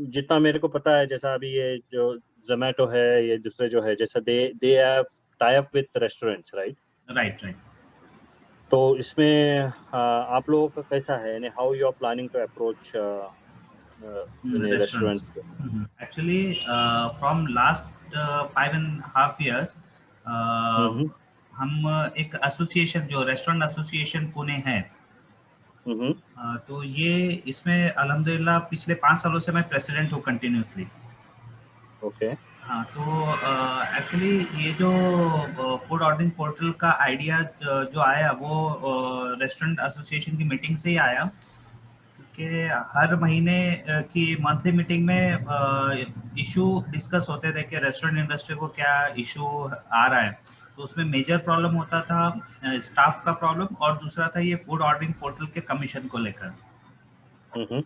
जितना मेरे को पता है, जैसा अभी ये जो जोमेटो है, ये दूसरे जो है, जैसा they have tie up with restaurants, right? Right right. तो इसमें आप लोगों का कैसा है, यानी how you are planning to approach restaurants. Restaurants को? Actually from last 5.5 years hmm हम एक एसोसिएशन, जो रेस्टोरेंट एसोसिएशन पुणे है, हम्म तो ये इसमें अल्हम्दुलिल्लाह पिछले 5 सालों से मैं प्रेसिडेंट हूँ कंटिन्यूसली। ओके। हाँ, तो एक्चुअली ये जो फूड ऑर्डरिंग पोर्टल का आइडिया जो आया वो रेस्टोरेंट एसोसिएशन की मीटिंग से ही आया, कि हर महीने की मंथली मीटिंग में इशू डिस्कस होते थे कि रेस्टोरेंट इंडस्ट्री को क्या इशू आ रहा है। तो उसमें मेजर प्रॉब्लम होता था स्टाफ का प्रॉब्लम, और दूसरा था ये फूड ऑर्डरिंग पोर्टल के कमीशन को लेकर। हम्म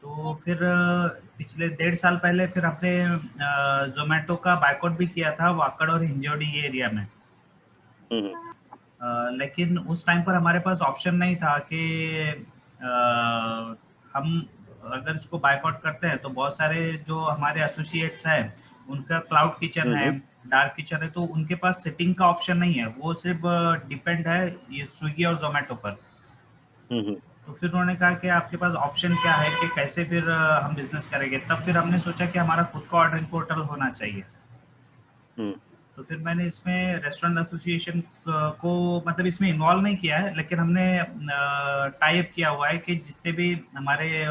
तो फिर पिछले 1.5 साल पहले फिर हमने जोमेटो का बायकॉट भी किया था वाकड़ और हिंजोड़ी ये एरिया में। हम्म लेकिन उस टाइम पर हमारे पास ऑप्शन नहीं था कि हम अगर इसको बायकॉट करते हैं तो बहुत सारे जो हमारे एसोसिएट्स हैं उनका क्लाउड किचन है, हम्म डार्क किचन है, तो उनके पास सिटिंग का ऑप्शन नहीं है, वो सिर्फ डिपेंड है ये स्विगी और जोमेटो पर। हम्म तो फिर उन्होंने कहा कि आपके पास ऑप्शन क्या है कि कैसे फिर हम बिजनेस करेंगे। तब फिर हमने सोचा कि हमारा खुद का ऑर्डरिंग पोर्टल होना चाहिए। हम्म तो फिर मैंने इसमें रेस्टोरेंट एसोसिएशन को मतलब इसमें इन्वॉल्व नहीं किया है, लेकिन हमने टाई अप किया हुआ है कि जितने भी हमारे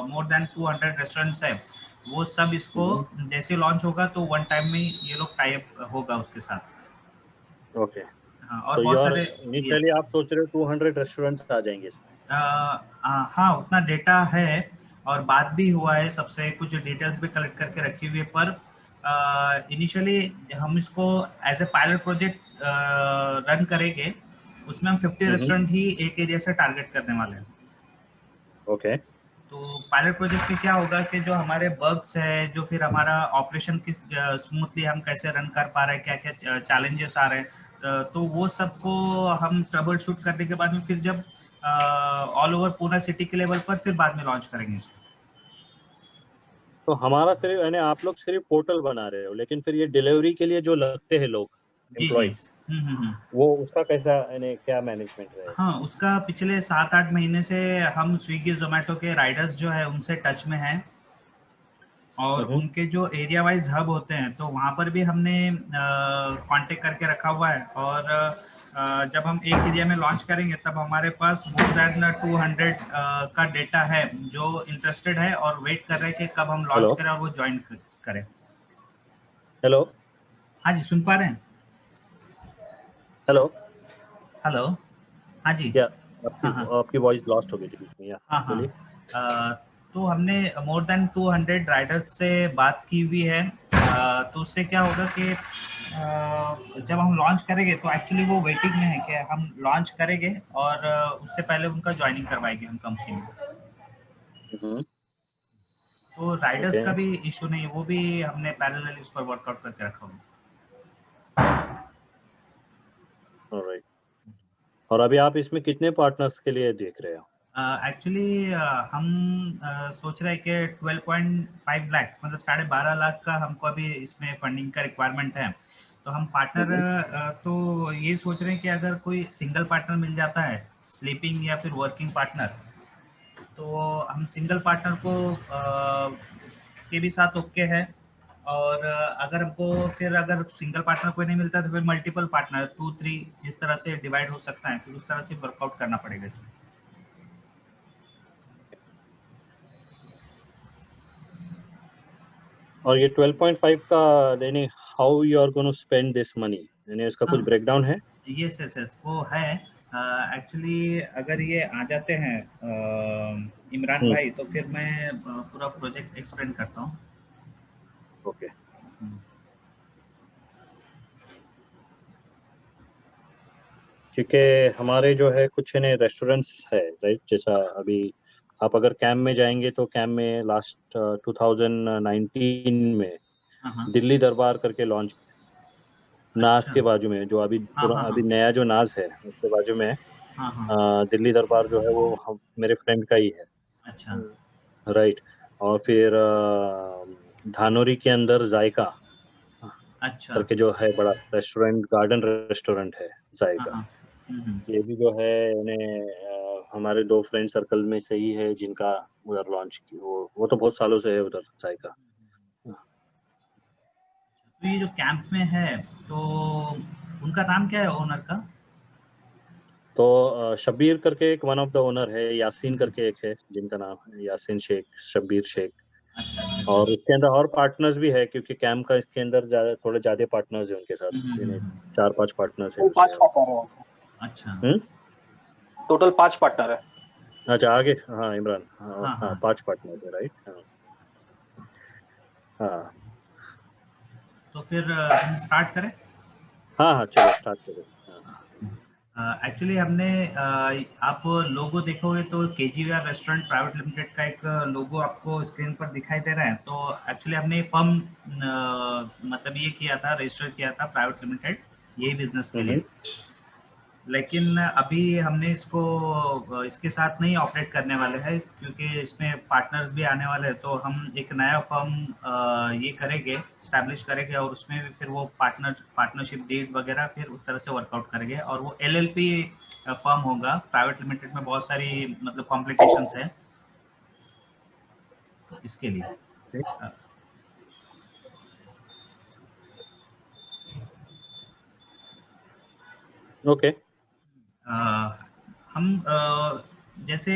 मोर देन 200 रेस्टोरेंट्स हैं वो सब इसको हम्म जैसे लॉन्च होगा तो वन टाइम में ये लोग टाई अप होगा उसके साथ। ओके। हाँ, और तो बहुत यार सारे। यस। इनिशियली आप सोच रहे हो 200 रेस्टोरेंट्स आ जाएंगे इसमें? हाँ, उतना डेटा है और बात भी हुआ है सबसे, कुछ डिटेल्स भी कलेक्ट करके रखी हुई है, पर इनिशियली हम इसको as a pilot project run करेंगे। उसमें हम 50 हम्म रेस्टोरेंट ही एक एरिया से टारगेट करने वाले हैं। ओके। तो पायलट प्रोजेक्ट में क्या होगा कि जो हमारे बग्स है, जो फिर हमारा ऑपरेशन किस स्मूथली हम कैसे रन कर पा रहे हैं, क्या क्या चैलेंजेस आ रहे हैं, तो वो सबको हम ट्रबल शूट करने के बाद में फिर जब ऑल ओवर पूरा सिटी के लेवल पर फिर बाद में लॉन्च करेंगे इसको। तो हमारा सिर्फ, यानी आप लोग सिर्फ पोर्टल बना रहे हो, लेकिन फिर ये डिलीवरी के लिए जो लगते हैं लोग, जी जी। एम्प्लॉइज, वो उसका कैसा, यानी क्या मैनेजमेंट रहेगा? हाँ, उसका पिछले 7-8 महीने से हम स्विगी जोमेटो के राइडर्स जो है उनसे टच में हैं, और हम्म उनके जो एरिया वाइज हब होते हैं तो वहाँ पर भी हमने कांटेक्ट करके रखा हुआ है। और जब हम एक एरिया में लॉन्च करेंगे तब हमारे पास मोर देन 200 का डेटा है जो इंटरेस्टेड है और वेट कर रहे हैं कि कब हम लॉन्च हेलो करें और वो ज्वाइन करें। हेलो हाँ जी, सुन पा रहे हैं? हेलो। हेलो। हाँ जी। या आपकी हाँ हाँ। आपकी वॉइस लॉस्ट हो गई थी बीच में, या हाँ हाँ। बोलिए। तो हमने मोर देन 200 राइडर्स से बात की हुई है। तो उससे क्या होगा कि जब हम लॉन्च करेंगे तो एक्चुअली वो वेटिंग में है कि हम लॉन्च करेंगे, और उससे पहले उनका ज्वाइनिंग करवाएंगे हम कंपनी में। हम्म तो राइडर्स ओके। का भी इशू नहीं है, वो भी हमने पैरेलल इस पर वर्कआउट करके रखा हुआ ऑलराइट। और अभी आप इसमें कितने पार्टनर्स के लिए देख रहे हो? है। एक्चुअली हम सोच रहे हैं कि 12.5 लाख, मतलब 12.5 लाख का हमको अभी इसमें फंडिंग का रिक्वायरमेंट है। तो हम पार्टनर हम्म तो ये सोच रहे हैं कि अगर कोई सिंगल पार्टनर मिल जाता है, स्लीपिंग या फिर वर्किंग पार्टनर, तो हम सिंगल पार्टनर को के भी साथ ओके है। और अगर हमको फिर अगर सिंगल पार्टनर कोई नहीं मिलता तो फिर मल्टीपल पार्टनर 2-3 जिस तरह से डिवाइड हो सकता है, फिर उस तरह से वर्कआउट करना पड़ेगा इसमें। और ये 12.5 का, यानी how you are gonna spend this money, यानी इसका हाँ, कुछ ब्रेकडाउन है? यस यस यस, वो है। एक्चुअली अगर ये आ जाते हैं इमरान हम्म भाई, तो फिर मैं पूरा प्रोजेक्ट एक्सप्लेन करता हूँ। ओके। क्योंकि हमारे जो है कुछ ने रेस्टोरेंट्स है, राइट? जैसा अभी आप अगर कैम में जाएंगे तो कैम में लास्ट 2019 में हाँ हाँ। दिल्ली दरबार करके लॉन्च, नाज अच्छा। के बाजू में, जो अभी हाँ पूरा हाँ अभी हाँ। नया जो नाज है उसके बाजू में हाँ हाँ। दिल्ली दरबार जो है वो मेरे फ्रेंड का ही है, अच्छा। राइट? और फिर धानोरी के अंदर जायका अच्छा। करके जो है बड़ा रेस्टोरेंट, गार्डन रेस्टोरेंट है हाँ जायका। हाँ। ये भी जो है हमारे 2 फ्रेंड सर्कल में से ही है जिनका उधर लॉन्च की, वो तो बहुत सालों से है उधर जायका। तो ये जो कैंप में है, तो उनका नाम क्या है ओनर का? तो शब्बीर करके एक वन ऑफ द ओनर है, यासीन हम्म, करके एक है जिनका नाम है यासीन शेख, शब्बीर शेख। अच्छा अच्छा अच्छा। और इसके अंदर और पार्टनर्स भी है क्योंकि कैंप का इसके अंदर थोड़े ज्यादा पार्टनर्स है उनके साथ, यानी हम्म। 4-5 पार्टनर्स है टोटल उसके 5 साथ। पार्टनर है। अच्छा। हम्म। टोटल 5 पार्टनर है। अच्छा आगे, हाँ इमरान, हाँ हाँ हाँ हाँ। 5 पार्टनर्स है, राइट, हाँ। हाँ तो फिर हम स्टार्ट करें। हाँ हाँ, चलो स्टार्ट करो। हाँ। एक्चुअली हमने आप लोगो देखोगे तो केजीआर रेस्टोरेंट प्राइवेट लिमिटेड का एक लोगो आपको स्क्रीन पर दिखाई दे रहा है। तो एक्चुअली हमने फर्म मतलब ये किया था, रजिस्टर किया था प्राइवेट लिमिटेड यही बिजनेस के लिए। हम्म लेकिन अभी हमने इसको इसके साथ नहीं ऑपरेट करने वाले हैं क्योंकि इसमें पार्टनर्स भी आने वाले हैं। तो हम एक नया फर्म ये करेंगे, स्टैब्लिश करेंगे और उसमें भी फिर वो पार्टनरशिप डीड वगैरह फिर उस तरह से वर्कआउट करेंगे। और वो एलएलपी फर्म होगा। प्राइवेट लिमिटेड में बहुत सारी मतलब कॉम्प्लिकेशंस है, तो इसके लिए अ, ओके। अ, हम जैसे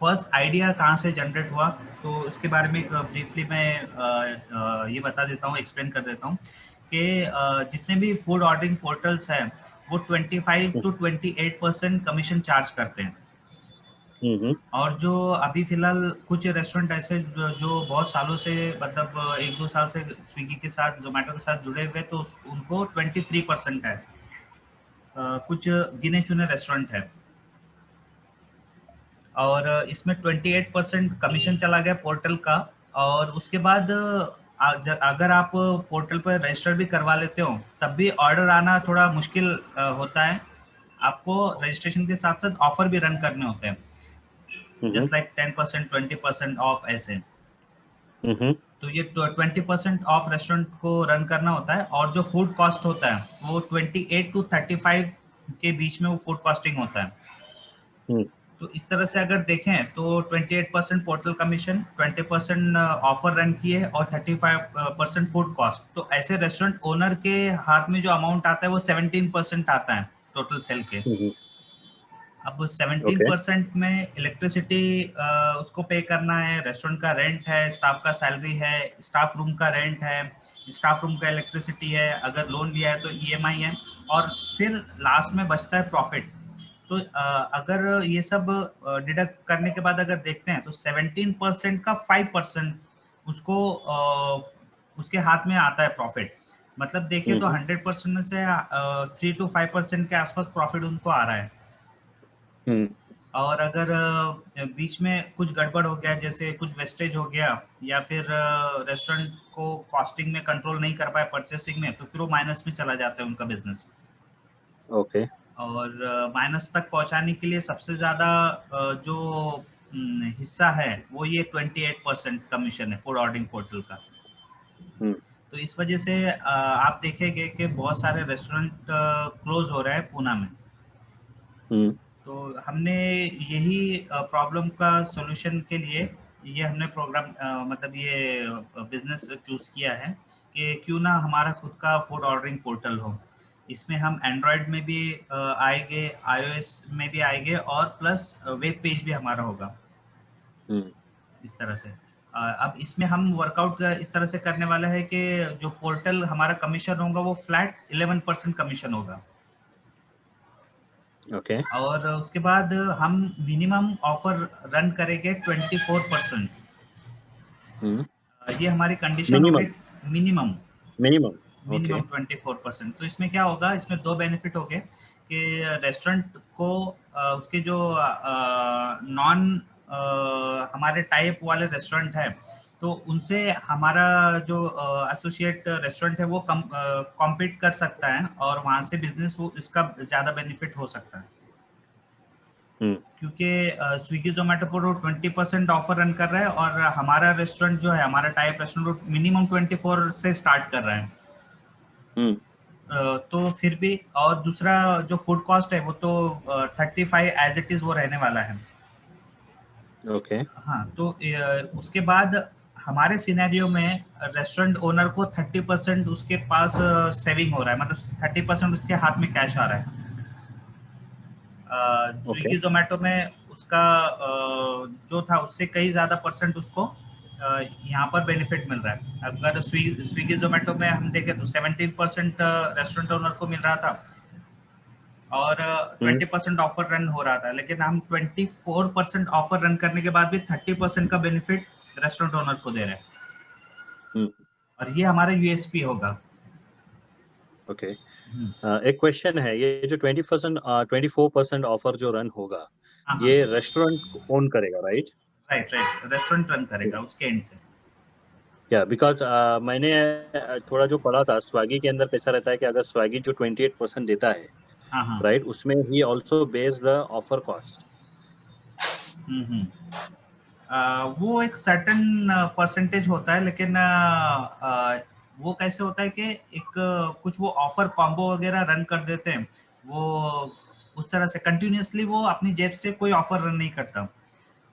फर्स्ट आइडिया कहाँ से जनरेट हुआ, तो उसके बारे में एक ब्रीफली मैं ये बता देता हूँ, एक्सप्लेन कर देता हूँ कि जितने भी फूड ऑर्डरिंग पोर्टल्स हैं वो 25 to 28% कमीशन चार्ज करते हैं। हम्म और जो अभी फिलहाल कुछ रेस्टोरेंट ऐसे जो बहुत सालों से मतलब 1-2 साल से स्विगी के साथ, जोमेटो के साथ जुड़े हुए, तो उनको 23% है। कुछ गिने चुने रेस्टोरेंट है। और इसमें 28% कमीशन चला गया पोर्टल का। और उसके बाद अगर आप पोर्टल पर रजिस्टर भी करवा लेते हो तब भी ऑर्डर आना थोड़ा मुश्किल होता है। आपको रजिस्ट्रेशन के साथ साथ ऑफर भी रन करने होते हैं, हम्म जस्ट लाइक 10% 20% ऑफ ऐसे। हम्म तो ये 20% ऑफ रेस्टोरेंट को रन करना होता है। और जो फूड कॉस्ट होता है वो 28 to 35 के बीच में वो फूड कॉस्टिंग होता है। हम्म तो इस तरह से अगर देखें तो 28% पोर्टल कमीशन, 20% ऑफर रन किए और 35% फूड कॉस्ट। तो ऐसे रेस्टोरेंट ओनर के हाथ में जो अमाउंट आता है वो 17% आता है टोटल सेल के। हम्म, अब 17% ओके। में इलेक्ट्रिसिटी उसको पे करना है, रेस्टोरेंट का रेंट है, स्टाफ का सैलरी है, स्टाफ रूम का रेंट है, स्टाफ रूम का इलेक्ट्रिसिटी है, अगर लोन लिया है तो ईएमआई है। और फिर लास्ट में बचता है प्रॉफिट। तो अगर ये सब डिडक्ट करने के बाद अगर देखते हैं तो 17% का 5% उसको उसके हाथ में आता है प्रॉफिट। मतलब देखिए तो हम्म 100% में से 3 to 5% के आसपास प्रॉफिट उनको आ रहा है। हम्म और अगर बीच में कुछ गड़बड़ हो गया, जैसे कुछ वेस्टेज हो गया, या फिर रेस्टोरेंट को कॉस्टिंग में कंट्रोल नहीं कर पाए, परचेसिंग में, तो फिर वो माइनस में चला जाता है उनका बिजनेस। ओके। और माइनस तक पहुंचाने के लिए सबसे ज़्यादा जो हिस्सा है वो ये 28% कमीशन है फूड ऑर्डरिंग पोर्टल का। हम्म तो इस वजह से आप देखेंगे कि बहुत सारे रेस्टोरेंट क्लोज हो रहे हैं पूना में। हम्म तो हमने यही प्रॉब्लम का सॉल्यूशन के लिए ये हमने प्रोग्राम मतलब ये बिजनेस चूज किया है कि क्यों ना हमारा खुद का फूड ऑर्डरिंग पोर्टल हो। इसमें हम एंड्रॉयड में भी आएंगे, आईओएस में भी आएंगे, और प्लस वेब पेज भी हमारा होगा हम्म इस तरह से। अब इसमें हम वर्कआउट इस तरह से करने वाले हैं कि जो पोर्टल हमारा कमीशन होगा वो फ्लैट 11% कमीशन होगा। ओके। और उसके बाद हम मिनिमम ऑफर रन करेंगे 24%। हम्म ये हमारी कंडीशन हो गई। Minimum. Minimum minimum. Okay. Minimum 24%। तो इसमें क्या होगा, इसमें दो बेनिफिट हो गए कि रेस्टोरेंट को उसके जो नॉन हमारे टाइप वाले रेस्टोरेंट है तो उनसे हमारा जो एसोसिएट रेस्टोरेंट है वो कॉम्पीट कर सकता है और वहाँ से बिजनेस इसका ज़्यादा बेनिफिट हो सकता है। क्योंकि स्विगी जोमेटो पर वो 20% ऑफर रन कर रहा है और हमारा रेस्टोरेंट जो है, हमारा टाइप रेस्टोरेंट मिनिमम 24 से स्टार्ट कर रहा है। तो फिर भी, और दूसरा जो फूड कॉस्ट है वो तो 35 एज इट इज वो रहने वाला है। ओके। हाँ, तो उसके बाद हमारे सिनेरियो में रेस्टोरेंट ओनर को 30% उसके पास सेविंग हो रहा है, मतलब 30% उसके हाथ में कैश आ रहा है। स्विगी जोमेटो में उसका जो था उससे कई ज्यादा परसेंट उसको यहाँ पर बेनिफिट मिल रहा है। अगर स्विगी जोमेटो में हम देखें तो 17% रेस्टोरेंट ओनर को मिल रहा था और 20% ऑफर रन हो रहा था, लेकिन हम 24% ऑफर रन करने के बाद भी 30% का बेनिफिट रेस्टोरेंट ओनर को दे रहे हैं। और ये हमारा यूएसपी होगा। ओके। एक क्वेश्चन है, ये जो 24% ऑफर जो रन होगा, ये रेस्टोरेंट ओन करेगा, राइट? राइट, रेस्टोरेंट रन करेगा उसके एंड से। क्या बिकॉज मैंने थोड़ा जो पढ़ा था, स्विगी के अंदर कैसा रहता है कि अगर स्विगी जो 28% देता है, राइट, उसमें he also base the offer cost. वो एक सर्टेन परसेंटेज होता है, लेकिन वो कैसे होता है कि एक कुछ वो ऑफर कॉम्बो वगैरह रन कर देते हैं, वो उस तरह से कंटिन्यूअसली वो अपनी जेब से कोई ऑफर रन नहीं करता।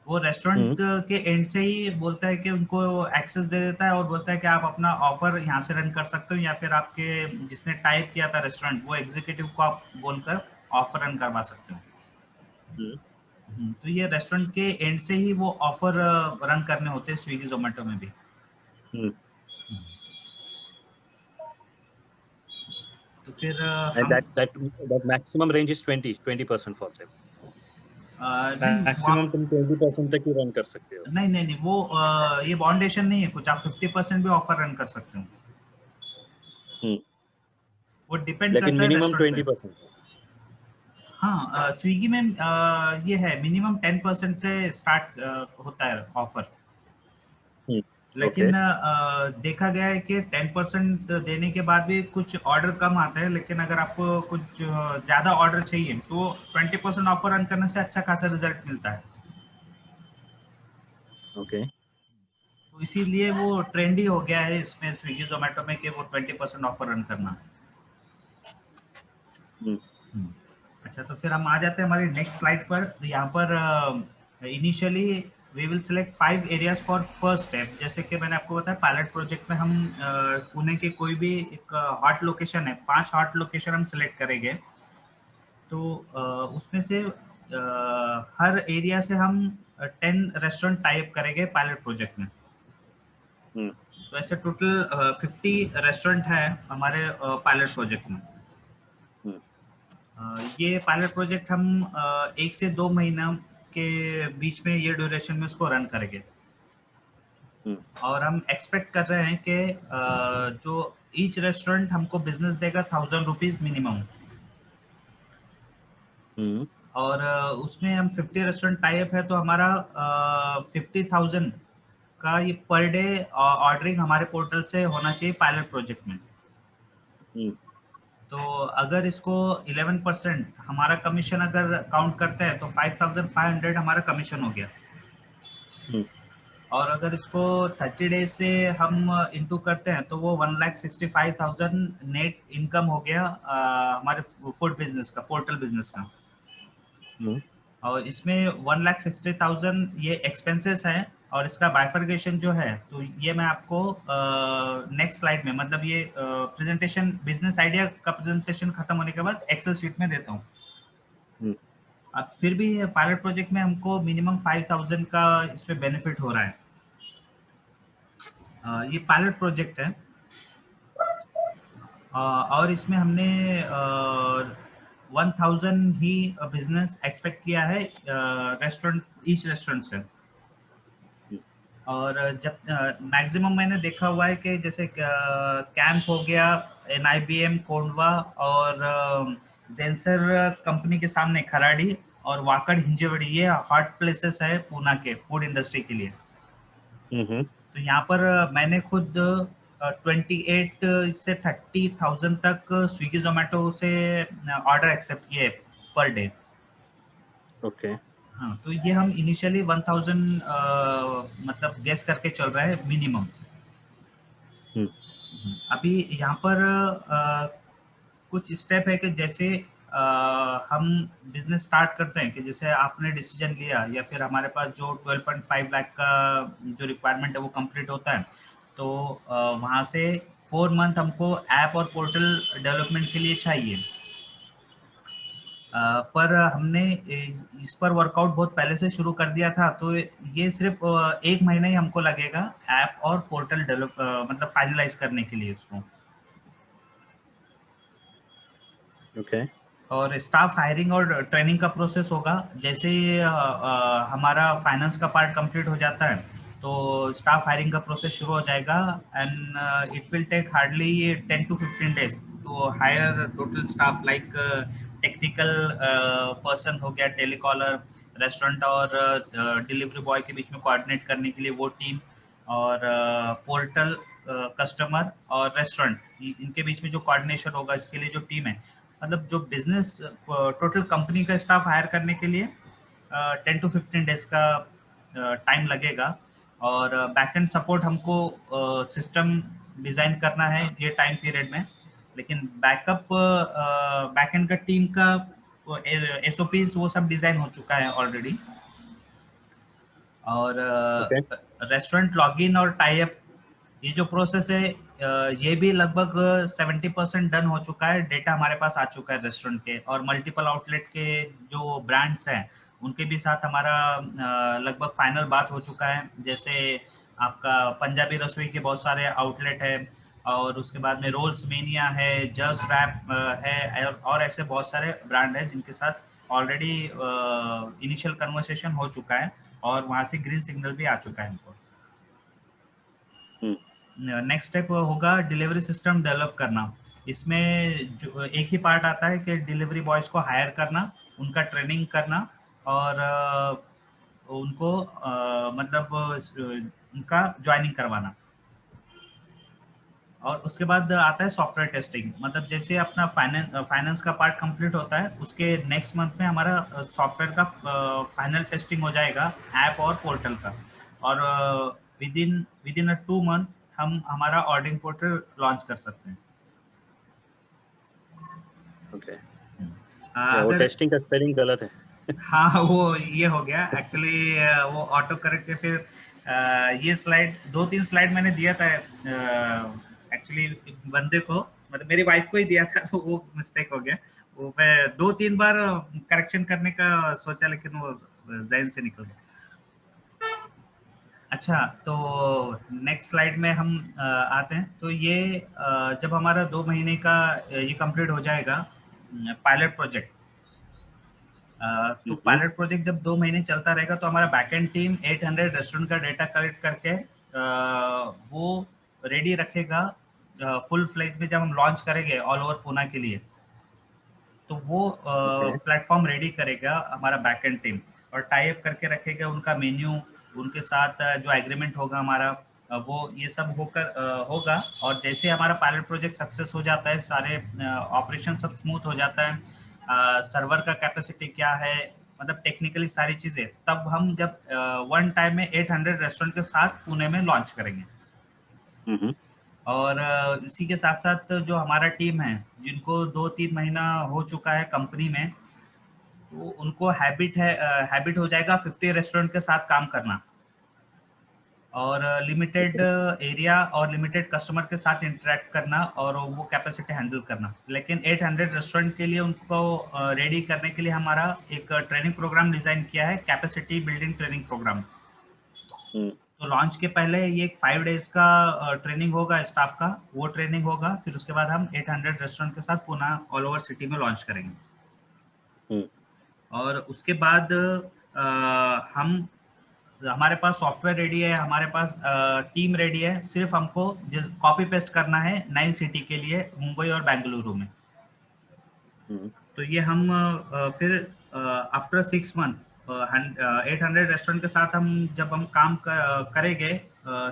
वो रेस्टोरेंट के एंड से ही बोलता है कि उनको एक्सेस दे देता है और बोलता है कि आप अपना ऑफर यहाँ से रन कर सकते हो, या फिर आपके जिसने टाइप किया था रेस्टोरेंट, वो एग्जीक्यूटिव को आप बोलकर ऑफर रन करवा सकते हो। तो ये रेस्टोरेंट के एंड से ही वो ऑफर रन करने होते हैं स्विगी जोमेटो में भी। तो फिर that maximum range is 20% for them. Maximum तुम 20% तक ही रन कर सकते हो। नहीं, वो ये बाउंडेशन नहीं है कुछ, आप 50% भी ऑफर रन कर सकते हो। वो डिपेंड करता है मिनिमम 20%। हाँ, स्विगी में ये है मिनिमम 10% से स्टार्ट होता है ऑफर। लेकिन देखा गया है कि 10% देने के बाद भी कुछ ऑर्डर कम आता है, लेकिन अगर आपको कुछ ज्यादा ऑर्डर चाहिए तो 20% ऑफर रन करने से अच्छा खासा रिजल्ट मिलता है। ओके। तो इसीलिए वो ट्रेंड ही हो गया है इसमें स्विगी जोमेटो में कि वो 20% ऑफर रन करना। अच्छा, तो फिर हम आ जाते हैं हमारी नेक्स्ट स्लाइड पर। यहाँ पर initially we will select 5 areas for first step. जैसे कि मैंने आपको बताया, पायलट प्रोजेक्ट में हम पुणे के कोई भी एक हॉट लोकेशन है, 5 हॉट लोकेशन हम सिलेक्ट करेंगे। तो उसमें से हर एरिया से हम 10 रेस्टोरेंट टाइप करेंगे पायलट प्रोजेक्ट में। तो ऐसे टोटल 50 रेस्टोरेंट है हमारे पायलट प्रोजेक्ट में। ये पायलट प्रोजेक्ट हम 1 से 2 महीना के बीच में ये ड्यूरेशन में उसको रन करेंगे। और हम एक्सपेक्ट कर रहे हैं कि जो ईच रेस्टोरेंट हमको बिजनेस देगा 1000 रुपीज मिनिमम। और उसमें हम 50 रेस्टोरेंट टाइप है, तो हमारा 50,000 का ये पर डे ऑर्डरिंग हमारे पोर्टल से होना चाहिए पायलट प्रोजेक्ट में। तो अगर इसको 11% हमारा कमीशन अगर काउंट करते हैं तो 5,500 हमारा कमीशन हो गया। और अगर इसको 30 डेज से हम इंटू करते हैं तो वो 1,65,000 नेट इनकम हो गया हमारे फूड बिजनेस का, पोर्टल बिजनेस का। और इसमें 1,60,000 ये एक्सपेंसेस है, और इसका बाइफर्केशन जो है तो ये मैं आपको नेक्स्ट स्लाइड में, मतलब ये प्रेजेंटेशन बिजनेस आइडिया का प्रेजेंटेशन खत्म होने के बाद एक्सेल शीट में देता हूँ। अब फिर भी पायलट प्रोजेक्ट में हमको मिनिमम 5,000 का इसमें बेनिफिट हो रहा है। ये पायलट प्रोजेक्ट है और इसमें हमने 1,000 ही बिजनेस एक्सपेक्ट किया है रेस्टोरेंट, ईच रेस्टोरेंट से। और जब मैक्सिमम मैंने देखा हुआ है कि जैसे कैंप हो गया, NIBM कोंडवा और जेंसर कंपनी के सामने खराड़ी और वाकड़ हिंजेवड़ी, ये हॉट प्लेसेस है पूना के फूड इंडस्ट्री के लिए। तो यहाँ पर मैंने खुद 28 से 30,000 तक स्विगी जोमेटो से ऑर्डर एक्सेप्ट किए पर डे। ओके हाँ, तो ये हम इनिशियली 1000 मतलब गेस करके चल रहा है मिनिमम। अभी यहाँ पर कुछ स्टेप है कि जैसे हम बिजनेस स्टार्ट करते हैं कि जैसे आपने डिसीजन लिया या फिर हमारे पास जो 12.5 लाख का जो रिक्वायरमेंट है वो कंप्लीट होता है, तो वहाँ से 4 मंथ हमको ऐप और पोर्टल डेवलपमेंट के लिए चाहिए। पर हमने इस पर वर्कआउट बहुत पहले से शुरू कर दिया था, तो ये सिर्फ 1 महीना ही हमको लगेगा ऐप और पोर्टल डेवलप मतलब फाइनलाइज करने के लिए उसको। ओके और स्टाफ हायरिंग और ट्रेनिंग का प्रोसेस होगा। जैसे ही हमारा फाइनेंस का पार्ट कंप्लीट हो जाता है तो स्टाफ हायरिंग का प्रोसेस शुरू हो जाएगा and it will take hardly 10 to 15 days तो hire total staff like technical person हो गया, टेलीकॉलर, रेस्टोरेंट और डिलीवरी बॉय के बीच में कोऑर्डिनेट करने के लिए वो टीम, और पोर्टल, कस्टमर और रेस्टोरेंट इनके बीच में जो कोऑर्डिनेशन होगा इसके लिए जो टीम है, मतलब जो बिजनेस टोटल कंपनी का स्टाफ हायर करने के लिए 10 to 15 डेज का टाइम लगेगा। और बैकएंड सपोर्ट हमको सिस्टम डिज़ाइन करना है ये टाइम पीरियड में, लेकिन बैकअप बैकएंड का टीम का एसओपीज वो सब डिज़ाइन हो चुका है ऑलरेडी। और ओके रेस्टोरेंट लॉगिन और टाई अप ये जो प्रोसेस है ये भी लगभग 70% डन हो चुका है। डेटा हमारे पास आ चुका है रेस्टोरेंट के, और मल्टीपल आउटलेट के जो ब्रांड्स हैं उनके भी साथ हमारा लगभग फाइनल बात हो चुका है। जैसे आपका पंजाबी रसोई के बहुत सारे आउटलेट है, और उसके बाद में रोल्स मेनिया है, जस्ट रैप है, और ऐसे बहुत सारे ब्रांड हैं जिनके साथ ऑलरेडी इनिशियल कन्वर्सेशन हो चुका है और वहाँ से ग्रीन सिग्नल भी आ चुका है हमको। नेक्स्ट स्टेप होगा डिलीवरी सिस्टम डेवलप करना। इसमें जो एक ही पार्ट आता है कि डिलीवरी बॉयज़ को हायर करना, उनका ट्रेनिंग करना, और उनको मतलब उनका ज्वाइनिंग करवाना। और उसके बाद आता है सॉफ्टवेयर टेस्टिंग। मतलब जैसे अपना फाइनेंस का पार्ट कंप्लीट होता है उसके नेक्स्ट मंथ में हमारा सॉफ्टवेयर का फाइनल टेस्टिंग हो जाएगा ऐप और पोर्टल का, और विद इन 2 मंथ हम हमारा ऑर्डरिंग पोर्टल लॉन्च कर सकते हैं। ओके वो अगर टेस्टिंग का स्पेलिंग गलत है। हाँ वो ये हो गया एक्चुअली, वो ऑटो करेक्ट के फिर ये स्लाइड 2-3 स्लाइड मैंने दिया था एक्चुअली बंदे को, मतलब मेरी वाइफ को ही दिया था, तो वो मिस्टेक हो गया। वो मैं 2-3 बार करेक्शन करने का सोचा लेकिन वो जहन से निकल गया। अच्छा, तो नेक्स्ट स्लाइड में हम आते हैं। तो ये जब हमारा 2 महीने का ये कंप्लीट हो जाएगा पायलट प्रोजेक्ट, तो पायलट प्रोजेक्ट जब 2 महीने चलता रहेगा तो हमारा बैकएंड टीम 800 रेस्टोरेंट का डेटा कलेक्ट करके वो रेडी रखेगा फुल फ्लेज में जब हम लॉन्च करेंगे ऑल ओवर पूना के लिए। तो वो प्लेटफॉर्म रेडी करेगा हमारा बैकएंड टीम, और टाई अप करके रखेगा उनका मेन्यू, उनके साथ जो एग्रीमेंट होगा हमारा वो ये सब होकर होगा। और जैसे हमारा पायलट प्रोजेक्ट सक्सेस हो जाता है, सारे ऑपरेशन सब स्मूथ हो जाता है, सर्वर का कैपेसिटी क्या है, मतलब टेक्निकली सारी चीज़ें, तब हम जब वन टाइम में 800 रेस्टोरेंट के साथ पुणे में लॉन्च करेंगे। और इसी के साथ साथ जो हमारा टीम है जिनको 2-3 महीना हो चुका है कंपनी में, तो उनको हैबिट हो जाएगा 50 रेस्टोरेंट के साथ काम करना, और लिमिटेड एरिया और लिमिटेड कस्टमर के साथ इंटरेक्ट करना, और वो कैपेसिटी हैंडल करना। लेकिन 800 रेस्टोरेंट के लिए उनको रेडी करने के लिए हमारा एक ट्रेनिंग प्रोग्राम डिज़ाइन किया है, कैपेसिटी बिल्डिंग ट्रेनिंग प्रोग्राम। तो लॉन्च के पहले ये 5 डेज का ट्रेनिंग होगा स्टाफ का, वो ट्रेनिंग होगा, फिर उसके बाद हम 800 रेस्टोरेंट के साथ पुणे ऑल ओवर सिटी में लॉन्च करेंगे। और उसके बाद हम हमारे पास सॉफ्टवेयर रेडी है, हमारे पास टीम रेडी है, सिर्फ हमको कॉपी पेस्ट करना है नई सिटी के लिए, मुंबई और बेंगलुरु में। तो ये हम फिर आफ्टर 6 मंथ 800 रेस्टोरेंट के साथ हम जब हम काम करेंगे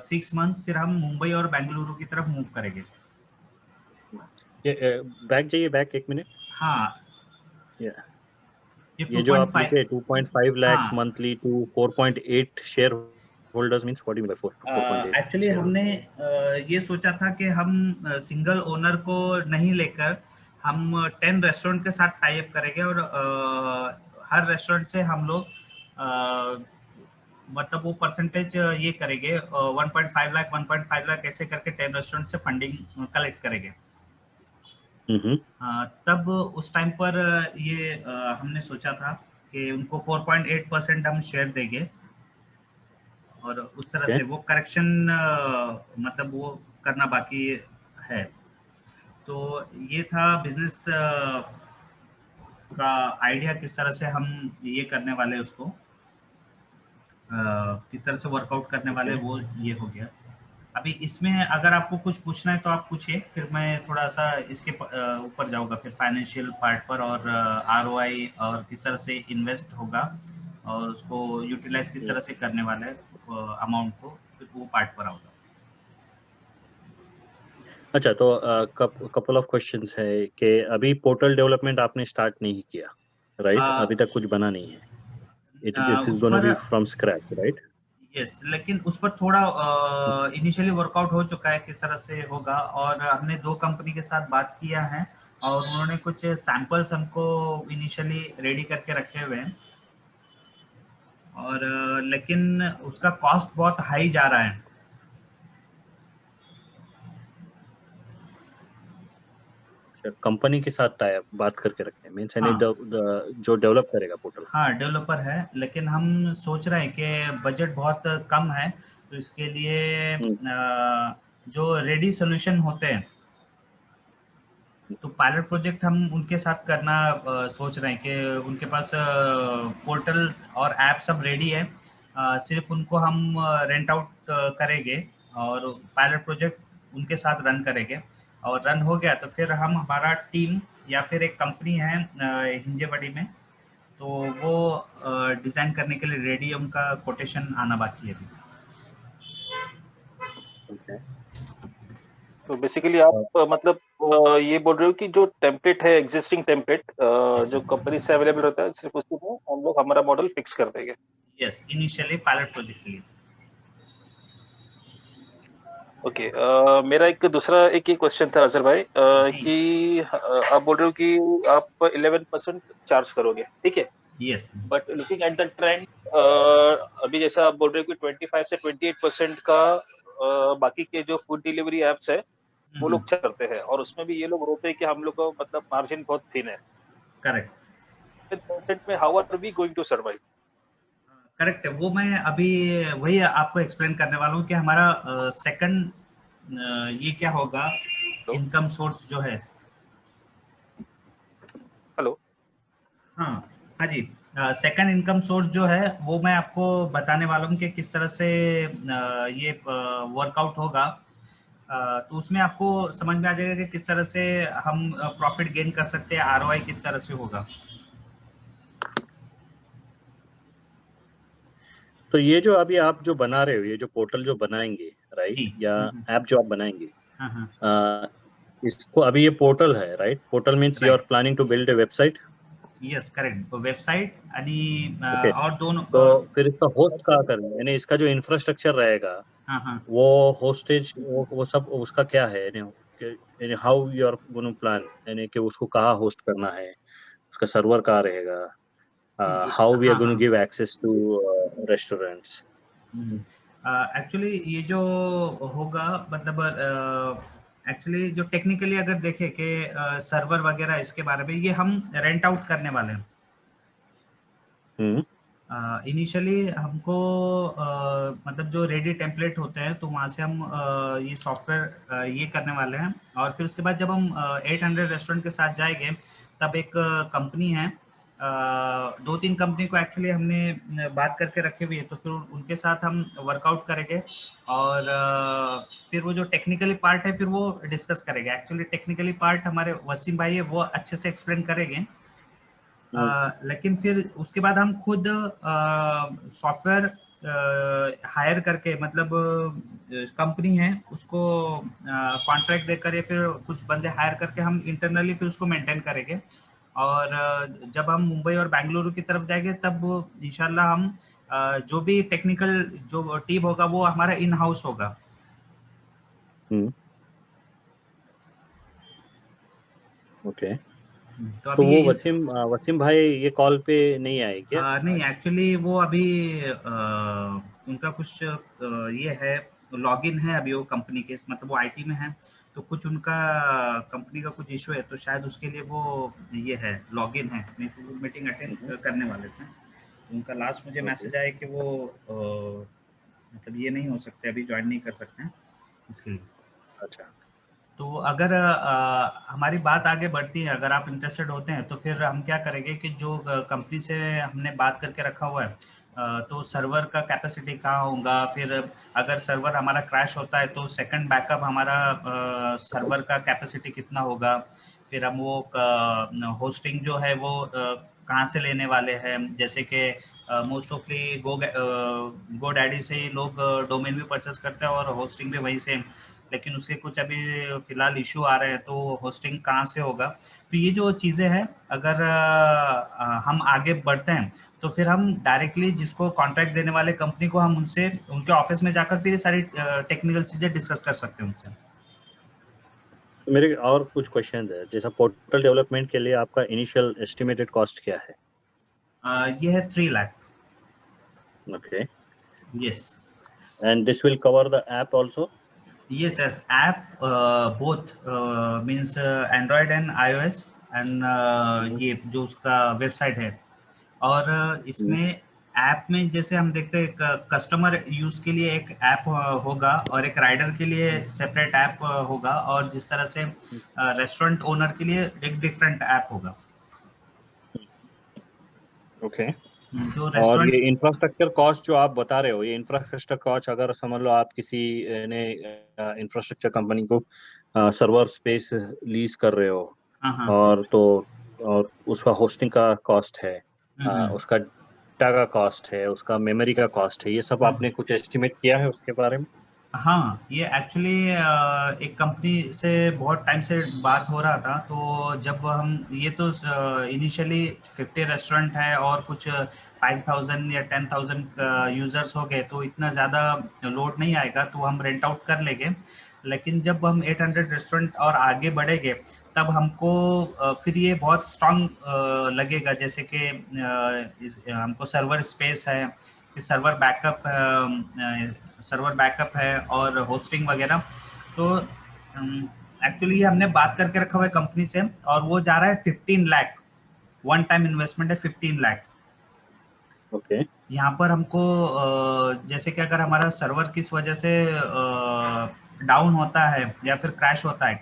6 मंथ, फिर हम मुंबई और बेंगलुरु की तरफ मूव करेंगे। ये बैक जाइए, बैक 1 मिनट। हाँ, ये जो आप 2.5 लिखे 2.5 lakhs हाँ monthly to 4.8 shareholders means what do you mean by 4.8 actually हमने ये सोचा था कि हम सिंगल ओनर को नहीं लेकर हम 10 रेस्टोरेंट के साथ टाई अप करेंगे और हर रेस्टोरेंट से हम लोग मतलब वो परसेंटेज ये करेंगे 1.5 लाख 1.5 लाख ऐसे करके 10 रेस्टोरेंट से फंडिंग कलेक्ट करेंगे। तब उस टाइम पर ये हमने सोचा था कि उनको 4.8% हम शेयर देंगे और उस तरह से वो करेक्शन मतलब वो करना बाकी है। तो ये था बिजनेस का आइडिया, किस तरह से हम ये करने वाले उसको किस तरह से वर्कआउट करने वाले वो ये हो गया। अभी इसमें अगर आपको कुछ पूछना है तो आप पूछिए, फिर मैं थोड़ा सा इसके ऊपर जाऊंगा फिर फाइनेंशियल पार्ट पर और ROI और किस तरह से इन्वेस्ट होगा और उसको यूटिलाइज किस तरह से करने वाले अमाउंट को, फिर वो पार्ट पर आऊंगा। अच्छा, तो कपल ऑफ क्वेश्चंस है कि अभी पोर्टल डेवलपमेंट आपने स्टार्ट नहीं किया, राइट? अभी तक कुछ बना नहीं है। It is gonna be from scratch, right? Yes, लेकिन उस पर थोड़ा इनिशियली वर्कआउट हो चुका है किस तरह से होगा, और हमने 2 कंपनी के साथ बात किया है और उन्होंने कुछ सैंपल्स हमको इनिशियली रेडी करके रखे हुए हैं और लेकिन उसका कॉस्ट बहुत हाई जा रहा है। कंपनी के साथ टाई अप बात करके रखे हैं मींस यानी जो डेवलप करेगा पोर्टल। हाँ, डेवलपर है, लेकिन हम सोच रहे हैं कि बजट बहुत कम है, तो इसके लिए जो रेडी सोल्यूशन होते हैं तो पायलट प्रोजेक्ट हम उनके साथ करना सोच रहे हैं कि उनके पास पोर्टल और ऐप सब रेडी है, सिर्फ उनको हम रेंट आउट करेंगे और पायलट प्रोजेक्ट उनके साथ रन करेंगे और रन हो गया तो फिर हम हमारा टीम या फिर एक कंपनी है हिंजेवाड़ी में, तो वो डिज़ाइन करने के लिए रेडी है, उनका कोटेशन आना बाकी है अभी। तो बेसिकली आप मतलब ये बोल रहे हो कि जो टेम्पलेट है एग्जिस्टिंग टेम्पलेट जो कंपनी से अवेलेबल होता है सिर्फ उसी में हम लोग हमारा मॉडल फिक्स कर देंगे। यस, इनिशियली पायलट प्रोजेक्ट के लिए। ओके, मेरा एक दूसरा एक ही क्वेश्चन था अजहर भाई कि आप बोल रहे हो कि आप 11% चार्ज करोगे, ठीक है? Yes, but looking at the trend अभी जैसा आप बोल रहे हो कि 25 से 28% का बाकी के जो फूड डिलीवरी एप्स है वो लोग करते हैं और उसमें भी ये लोग रोते हैं कि हम लोग को मतलब मार्जिन बहुत थिन है। करेक्ट में how are we going to survive? Correct है, वो मैं अभी वही आपको एक्सप्लेन करने वाला हूँ कि हमारा सेकंड ये क्या होगा इनकम सोर्स जो है। हेलो, हाँ हाँ जी, सेकंड इनकम सोर्स जो है वो मैं आपको बताने वाला हूँ कि किस तरह से ये वर्कआउट होगा। तो उसमें आपको समझ में आ जाएगा कि किस तरह से हम प्रॉफिट गेन कर सकते हैं, ROI किस तरह से होगा। तो ये जो अभी आप जो बना रहे हो, ये जो पोर्टल जो बनाएंगे, राइट, या ऐप जो आप बनाएंगे, इसको अभी ये पोर्टल है, right? Portal means you are planning to build a website. Yes correct, तो वेबसाइट आणि और दोनों तो फिर इसका होस्ट कहाँ करेंगे, यानी इसका जो इंफ्रास्ट्रक्चर रहेगा वो होस्टेज वो सब उसका क्या है, यानी how you are going to plan, यानी कि उसको कहाँ होस्ट करना है, उसका सर्वर कहाँ रहेगा, how we are going to give access to restaurants. Actually ये जो होगा मतलब एक्चुअली जो टेक्निकली अगर देखें कि सर्वर वगैरह इसके बारे में ये हम रेंट आउट करने वाले हैं। इनिशियली हमको मतलब जो रेडी टेम्पलेट होते हैं तो वहाँ से हम ये सॉफ्टवेयर ये करने वाले हैं और फिर उसके बाद जब हम 800 रेस्टोरेंट के साथ जाएंगे तब एक कंपनी है, 2-3 कंपनी को एक्चुअली हमने बात करके रखे हुए है, तो फिर उनके साथ हम वर्कआउट करेंगे और फिर वो जो टेक्निकली पार्ट है फिर वो डिस्कस करेंगे। एक्चुअली टेक्निकली पार्ट हमारे वसीम भाई है वो अच्छे से एक्सप्लेन करेंगे, लेकिन फिर उसके बाद हम खुद सॉफ्टवेयर हायर करके मतलब कंपनी है उसको कॉन्ट्रैक्ट देकर या फिर कुछ बंदे हायर करके हम इंटरनली फिर उसको मेंटेन करेंगे और जब हम मुंबई और बेंगलुरु की तरफ जाएंगे तब इंशाल्लाह हम जो भी टेक्निकल जो टीम होगा वो हमारा इन हाउस होगा। ओके। तो तो अभी वो वसीम भाई ये कॉल पे नहीं आए क्या नहीं, आज? एक्चुअली वो अभी उनका कुछ ये है, लॉगिन है अभी वो कंपनी के, मतलब वो आईटी में है, तो कुछ उनका कंपनी का कुछ इशू है, तो शायद उसके लिए वो ये है, लॉगिन है, नहीं तो वो मीटिंग अटेंड करने वाले थे। उनका लास्ट मुझे ओके। मैसेज आया कि वो मतलब ये नहीं हो सकते, अभी ज्वाइन नहीं कर सकते हैं इसके लिए। अच्छा। तो अगर हमारी बात आगे बढ़ती है, अगर आप इंटरेस्टेड होते हैं, तो फिर हम क्या करेंगे कि जो कंपनी से हमने बात करके रखा हुआ है, तो सर्वर का कैपेसिटी कहाँ होगा, फिर अगर सर्वर हमारा क्रैश होता है तो सेकंड बैकअप हमारा सर्वर का कैपेसिटी कितना होगा, फिर हम वो होस्टिंग जो है वो कहाँ से लेने वाले हैं, जैसे कि मोस्ट ऑफली गो डैडी से ही लोग डोमेन भी परचेस करते हैं और होस्टिंग भी वहीं से, लेकिन उसके कुछ अभी फिलहाल इशू आ रहे हैं, तो होस्टिंग कहाँ से होगा। तो ये जो चीज़ें हैं, अगर हम आगे बढ़ते हैं तो फिर हम डायरेक्टली जिसको कॉन्ट्रैक्ट देने वाले कंपनी को, हम उनसे उनके ऑफिस में जाकर फिर ये सारी टेक्निकल चीज़ें डिस्कस कर सकते हैं उनसे। तो मेरे और कुछ क्वेश्चन है, जैसा पोर्टल डेवलपमेंट के लिए आपका इनिशियल एस्टिमेटेड कॉस्ट क्या है? ये है 3 lakh. Okay. Yes. And this will cover the app also? Yes, as app both means Android and iOS, and ये जो उसका वेबसाइट है, और इसमें ऐप में जैसे हम देखते हैं कस्टमर यूज के लिए एक ऐप होगा और एक राइडर के लिए सेपरेट ऐप होगा, और जिस तरह से रेस्टोरेंट ओनर के लिए एक डिफरेंट ऐप होगा। ओके। जो और रेस्टोरेंट ये इंफ्रास्ट्रक्चर कॉस्ट जो आप बता रहे हो, ये इंफ्रास्ट्रक्चर कॉस्ट अगर समझ लो आप किसी ने इंफ्रास्ट्रक्चर कंपनी को सर्वर स्पेस लीज कर रहे हो, हाँ हाँ। और तो और उसका होस्टिंग का कॉस्ट है, हम्म। उसका डेटा का कॉस्ट है, उसका मेमोरी का कॉस्ट है, ये सब हम्म। आपने कुछ एस्टिमेट किया है उसके बारे में? हाँ, ये एक्चुअली एक कंपनी से बहुत टाइम से बात हो रहा था, तो जब हम ये तो इनिशियली 50 रेस्टोरेंट है और कुछ 5000 या 10,000 यूजर्स हो गए, तो इतना ज़्यादा लोड नहीं आएगा, तो हम रेंट आउट कर लेंगे। लेकिन जब हम 800 रेस्टोरेंट और आगे बढ़ेंगे, तब हमको फिर ये बहुत स्ट्रांग लगेगा, जैसे कि हमको सर्वर स्पेस है, फिर सर्वर बैकअप है और होस्टिंग वगैरह। तो एक्चुअली ये हमने बात करके रखा हुआ है कंपनी से, और वो जा रहा है 15 लाख, वन टाइम इन्वेस्टमेंट है 15 लाख। ओके। यहाँ पर हमको जैसे कि अगर हमारा सर्वर किस वजह से डाउन होता है या फिर क्रैश होता है,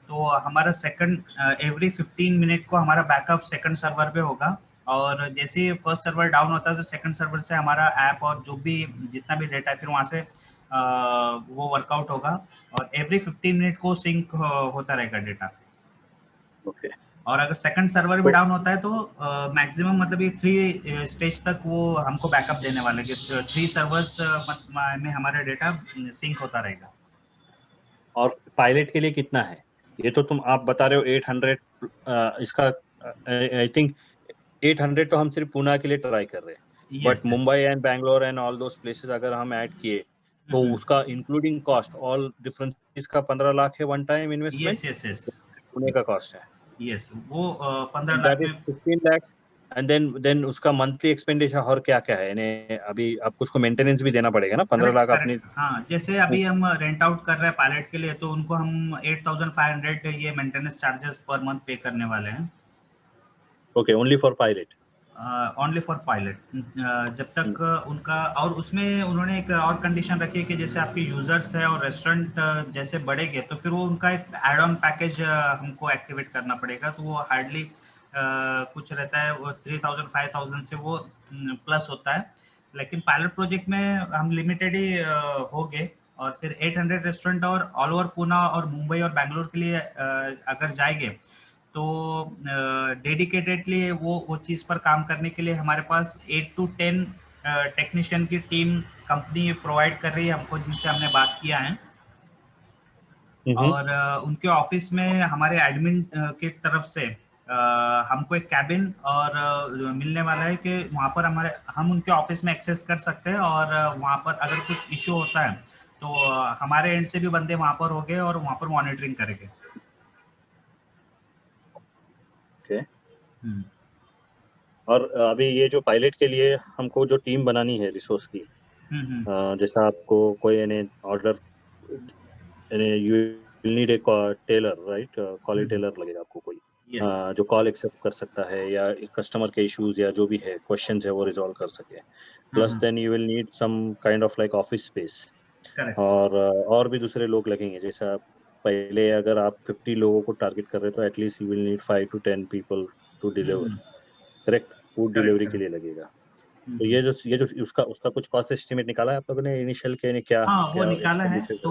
तो हमारा सेकंड एवरी 15 मिनट को हमारा बैकअप सेकंड सर्वर पे होगा, और जैसे ही फर्स्ट सर्वर डाउन होता है तो सेकंड सर्वर से हमारा ऐप और जो भी जितना भी डेटा है फिर वहाँ से वो वर्कआउट होगा, और एवरी 15 मिनट को सिंक होता रहेगा डेटा। ओके। और अगर सेकंड सर्वर भी तो डाउन होता है तो मैक्सिमम मतलब ये 3 स्टेज तक वो हमको बैकअप देने वाले कि 3 सर्वर्स में हमारा डेटा सिंक होता रहेगा। और पायलट के लिए कितना है? ये तो तुम आप बता रहे हो 800, इसका आई थिंक 800 तो हम सिर्फ पुणे के लिए ट्राई कर रहे हैं, but yes yes. Mumbai and Bangalore and all those places अगर हम ऐड किए तो उसका इंक्लूडिंग कॉस्ट ऑल डिफरेंस का 15 लाख है one time investment. Yes yes yes. Pune का कॉस्ट है यस, वो 15 एंड लाख दैट इज में। 15 लाख। एंड देन उसका मंथली एक्सपेंडिचर और क्या क्या है, यानी अभी आपको उसको मेंटेनेंस भी देना पड़ेगा ना, 15 करेक्ट लाख अपनी। करेक्ट, हाँ, जैसे अभी हम रेंट आउट कर रहे हैं पायलट के लिए, तो उनको हम 8500 ये मेंटेनेंस चार्जेस पर मंथ पे करने वाले हैं। Okay, only for pilot. Only for pilot, जब तक उनका, और उसमें उन्होंने एक और कंडीशन रखी है कि जैसे आपके यूजर्स है और रेस्टोरेंट जैसे बढ़ेंगे, तो फिर वो उनका एक एड ऑन पैकेज हमको एक्टिवेट करना पड़ेगा, तो वो हार्डली कुछ रहता है, वो 3000 5000 से वो प्लस होता है। लेकिन पायलट प्रोजेक्ट में हम लिमिटेड ही होंगे, और फिर 800 रेस्टोरेंट और ऑल ओवर पुणे और मुंबई और बैंगलोर के लिए अगर जाएंगे, तो डेडिकेटेडली वो चीज़ पर काम करने के लिए हमारे पास 8 to 10 टेक्नीशियन की टीम कंपनी प्रोवाइड कर रही है हमको, जिनसे हमने बात किया है। और उनके ऑफिस में हमारे एडमिन की तरफ से हमको एक कैबिन और मिलने वाला है कि वहाँ पर हम उनके ऑफिस में एक्सेस कर सकते हैं, और वहाँ पर अगर कुछ इश्यू होता है तो हमारे एंड से भी बंदे वहाँ पर होंगे और वहाँ पर मॉनिटरिंग करेंगे। ओके। और अभी ये जो पायलट के लिए हमको जो टीम बनानी है रिसोर्स की, जैसा आपको कोई order, you need a tailor, right? Call tailor लगेगा आपको कोई, जो कॉल एक्सेप्ट कर सकता है या कस्टमर के इश्यूज या जो भी है क्वेश्चंस है वो रिजॉल्व कर सके। Plus then you will need some kind of like office space, और भी दूसरे लोग लगेंगे। जैसा पहले अगर आप 50 लोगों को टारगेट कर रहे हो तो at least you will need 5 to 10 people to deliver, correct? Food delivery के लिए लगेगा। तो ये जो उसका उसका कुछ कॉस्ट एस्टिमेट निकाला है आप लोगों ने इनिशियल के ने क्या हाँ, वो क्या निकाला है। expenditure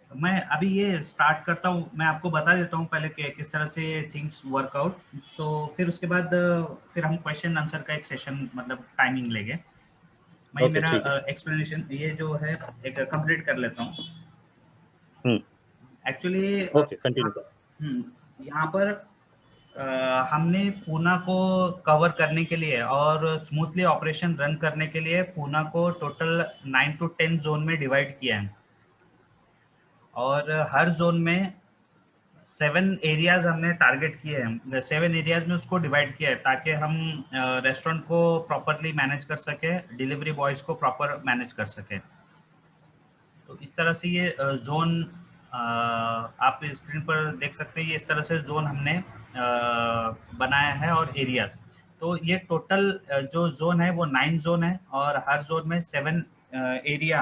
तो मैं अभी ये स्टार्ट करता हूँ, मैं आपको बता देता हूँ पहले कि किस तरह से थिंग्स वर्कआउट, तो फिर उसके बाद फिर हम क्वेश्चन आंसर का एक सेशन मतलब टाइमिंग लेंगे। मैं Okay, मेरा ठीक है। एक्सप्लेनेशन ये जो है एक कंप्लीट कर लेता हूँ। एक्चुअली ओके, कंटिन्यू कर। यहाँ पर हमने पूना को कवर करने के लिए और स्मूथली ऑपरेशन रन करने के लिए पूना को टोटल 9 to 10 जोन में डिवाइड किया है, और हर जोन में 7 एरियाज हमने टारगेट किए हैं। 7 एरियाज में उसको डिवाइड किया है ताकि हम रेस्टोरेंट को प्रॉपरली मैनेज कर सके, डिलीवरी बॉयज को प्रॉपर मैनेज कर सके। तो इस तरह से ये जोन आप स्क्रीन पर देख सकते हैं, ये इस तरह से जोन हमने बनाया है और एरियाज। तो ये टोटल जो जोन है वो 9 जोन है और हर जोन में 7 एरिया,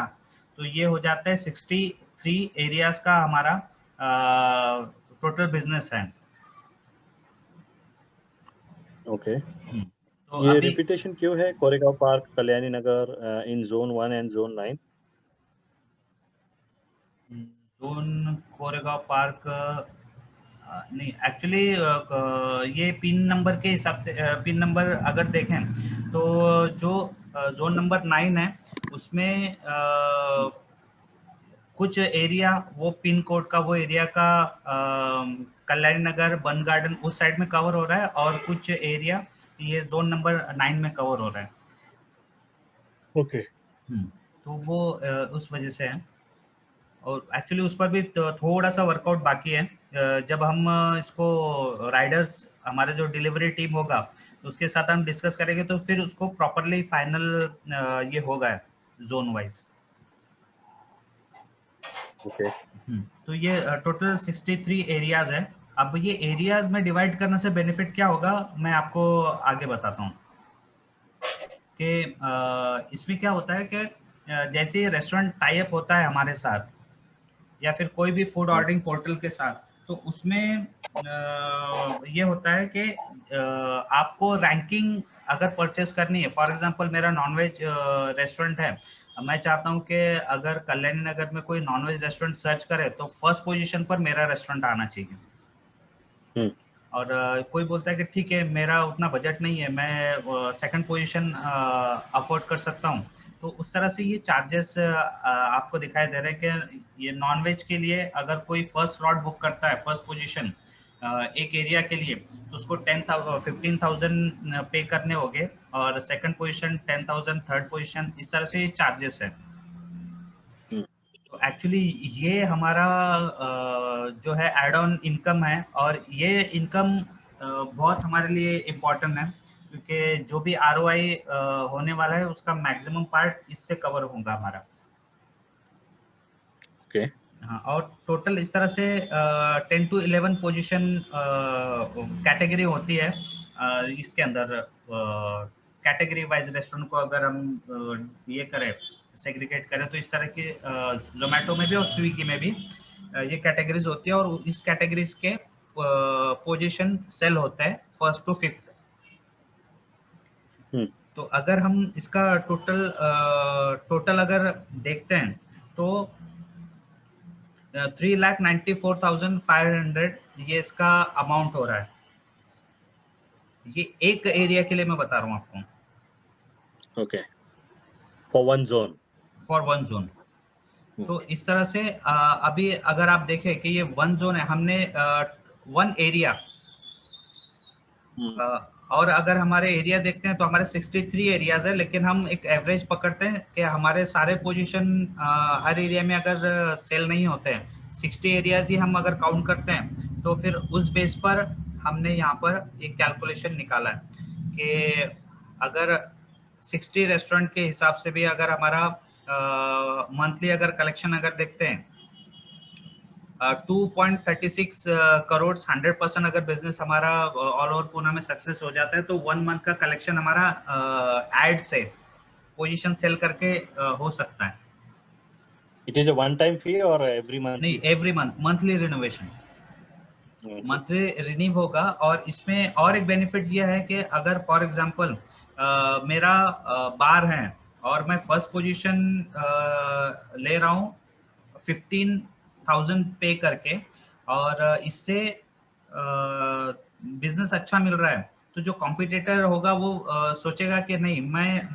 तो ये हो जाता है 63 एरियाज का हमारा टोटल बिजनेस है। ओके। तो ये अभी रेपुटेशन क्यों है Koregaon park, Kalyani Nagar in zone 1 and zone 9? Zone Koregaon park नहीं, एक्चुअली ये पिन नंबर के हिसाब से, पिन नंबर अगर देखें तो जो जोन नंबर 9 है उसमें कुछ एरिया वो पिन कोड का वो एरिया का कल्याणी नगर, बन गार्डन उस साइड में कवर हो रहा है, और कुछ एरिया ये जोन नंबर 9 में कवर हो रहा है। ओके। तो वो उस वजह से है, और एक्चुअली उस पर भी थोड़ा सा वर्कआउट बाकी है। जब हम इसको राइडर्स, हमारे जो डिलीवरी टीम होगा तो उसके साथ हम डिस्कस करेंगे तो फिर उसको प्रॉपरली फाइनल ये होगा जोन वाइज। ओके। तो ये टोटल 63 एरियाज है। अब ये एरियाज में डिवाइड करने से बेनिफिट क्या होगा मैं आपको आगे बताता हूँ कि इसमें क्या होता है कि जैसे ये रेस्टोरेंट टाई अप होता है हमारे साथ या फिर कोई भी फूड ऑर्डरिंग पोर्टल के साथ, तो उसमें ये होता है कि आपको रैंकिंग अगर परचेस करनी है, फॉर एग्जांपल मेरा नॉनवेज रेस्टोरेंट है, मैं चाहता हूं कि अगर कल्याणी नगर में कोई नॉनवेज रेस्टोरेंट सर्च करे तो फर्स्ट पोजीशन पर मेरा रेस्टोरेंट आना चाहिए। और कोई बोलता है कि ठीक है मेरा उतना बजट नहीं है, मैं सेकंड पोजीशन अफोर्ड कर सकता हूं, तो उस तरह से ये चार्जेस आपको दिखाई दे रहे हैं कि ये नॉनवेज के लिए अगर कोई फर्स्ट स्लॉट बुक करता है फर्स्ट पोजीशन एक एरिया के लिए तो उसको 15,000 पे करने होंगे, और सेकंड पोजीशन 10,000, थर्ड पोजीशन, इस तरह से ये चार्जेस है। तो एक्चुअली ये हमारा जो है एड ऑन इनकम है, और ये इनकम बहुत हमारे लिए इम्पोर्टेंट है क्योंकि जो भी ROI होने वाला है उसका मैक्सिमम पार्ट इससे कवर होगा हमारा। ओके। हाँ, और टोटल इस तरह से 10 to 11 पोजीशन कैटेगरी होती है इसके अंदर। कैटेगरी वाइज रेस्टोरेंट को अगर हम ये करें, सेग्रीगेट करें, तो इस तरह के जोमेटो में भी और स्विगी में भी ये कैटेगरीज होती है, और इस कैटेगरीज के पोजीशन सेल होता है 1st to 5th। तो अगर हम इसका टोटल अगर देखते हैं तो 3,94,500 ये इसका अमाउंट हो रहा है। ये एक एरिया के लिए मैं बता रहा हूँ आपको। Okay, for one zone. For one zone. तो इस तरह से अभी अगर आप देखें कि ये वन जोन है, हमने वन एरिया। और अगर हमारे एरिया देखते हैं तो हमारे 63 एरियाज है, लेकिन हम एक एवरेज पकड़ते हैं कि हमारे सारे पोजीशन हर एरिया में अगर सेल नहीं होते हैं, 60 एरियाज ही हम अगर काउंट करते हैं, तो फिर उस बेस पर हमने यहाँ पर एक कैलकुलेशन निकाला है कि अगर 60 रेस्टोरेंट के हिसाब से भी अगर हमारा मंथली अगर कलेक्शन अगर देखते हैं 2.36 करोड़, 100% अगर बिजनेस हमारा ऑल ओवर पूना में सक्सेस हो जाता है, तो 1 मंथ का कलेक्शन हमारा एड से पोजीशन सेल करके हो सकता है। It is a one time fee और एवरी मंथ? नहीं, every month, monthly renovation, monthly renew होगा। और इसमें और एक बेनिफिट ये है कि अगर फॉर एग्जांपल मेरा बार है और मैं फर्स्ट पोजीशन ले रहा हूँ 15,000 पे करके, और इससे बिजनेस अच्छा मिल रहा है, तो जो कॉम्पिटिटर होगा वो सोचेगा कि नहीं,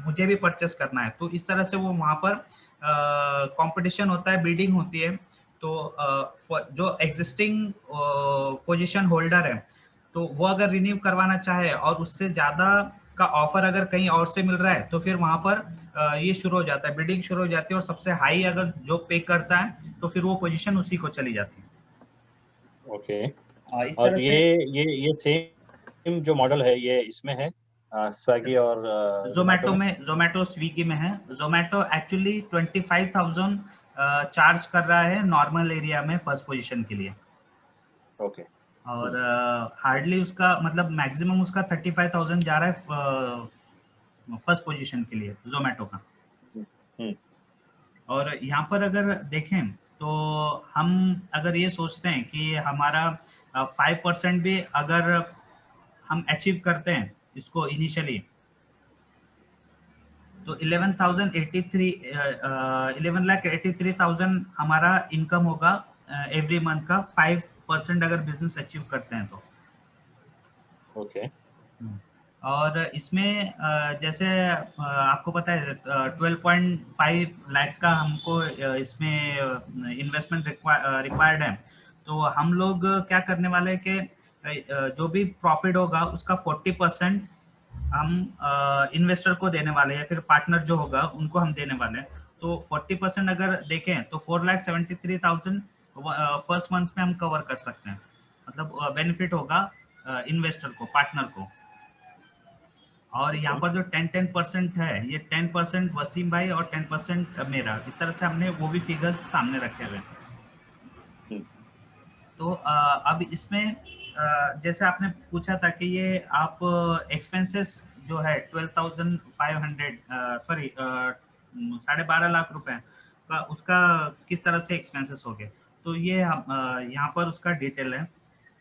मुझे भी परचेस करना है। तो इस तरह से वो वहाँ पर कंपटीशन होता है, बिडिंग होती है। तो जो एग्जिस्टिंग पोजीशन होल्डर है, तो वो अगर रिन्यू करवाना चाहे और उससे ज्यादा का ऑफर अगर कहीं और से मिल रहा है, तो फिर वहां पर ये शुरू हो जाता है, बिडिंग शुरू हो जाती है, और सबसे हाई अगर जो पे करता है तो फिर वो पोजीशन उसी को चली जाती है। ओके। इस और तरह से ये सेम जो मॉडल है ये इसमें है स्विगी और जोमेटो में, जोमेटो स्विगी में है। जोमेटो एक्चुअली 25,000 चार्ज कर रहा है नॉर्मल एरिया में फर्स्ट पोजीशन के लिए। ओके। और हार्डली उसका मतलब मैक्सिमम उसका 35,000 जा रहा है फर्स्ट पोजीशन के लिए जोमेटो का। और यहाँ पर अगर देखें तो हम अगर ये सोचते हैं कि हमारा 5% भी अगर हम अचीव करते हैं इसको इनिशियली, तो 11,83,000 हमारा इनकम होगा एवरी मंथ का। 5% अगर बिजनेस अचीव करते हैं तो। ओके। और इसमें जैसे आपको पता है 12.5 लाख का हमको इसमें इन्वेस्टमेंट रिक्वायर्ड है। तो हम लोग क्या करने वाले हैं कि जो भी प्रॉफिट होगा उसका 40% हम इन्वेस्टर को देने वाले हैं, फिर पार्टनर जो होगा उनको हम देने वाले हैं। तो 40% अगर देखें तो 4,73,000 फर्स्ट मंथ में हम कवर कर सकते हैं। मतलब बेनिफिट होगा इन्वेस्टर को, पार्टनर को। और यहाँ पर जो 10% है, ये 10% वसीम भाई और 10% मेरा, इस तरह से हमने वो भी फिगर्स सामने रखे हुए हैं। तो अब इसमें जैसे आपने पूछा था कि ये आप एक्सपेंसेस जो है 12,500 सॉरी 12.5 लाख रुपए का, उसका किस तरह से एक्सपेंसेस हो गए, तो ये यहाँ पर उसका डिटेल है।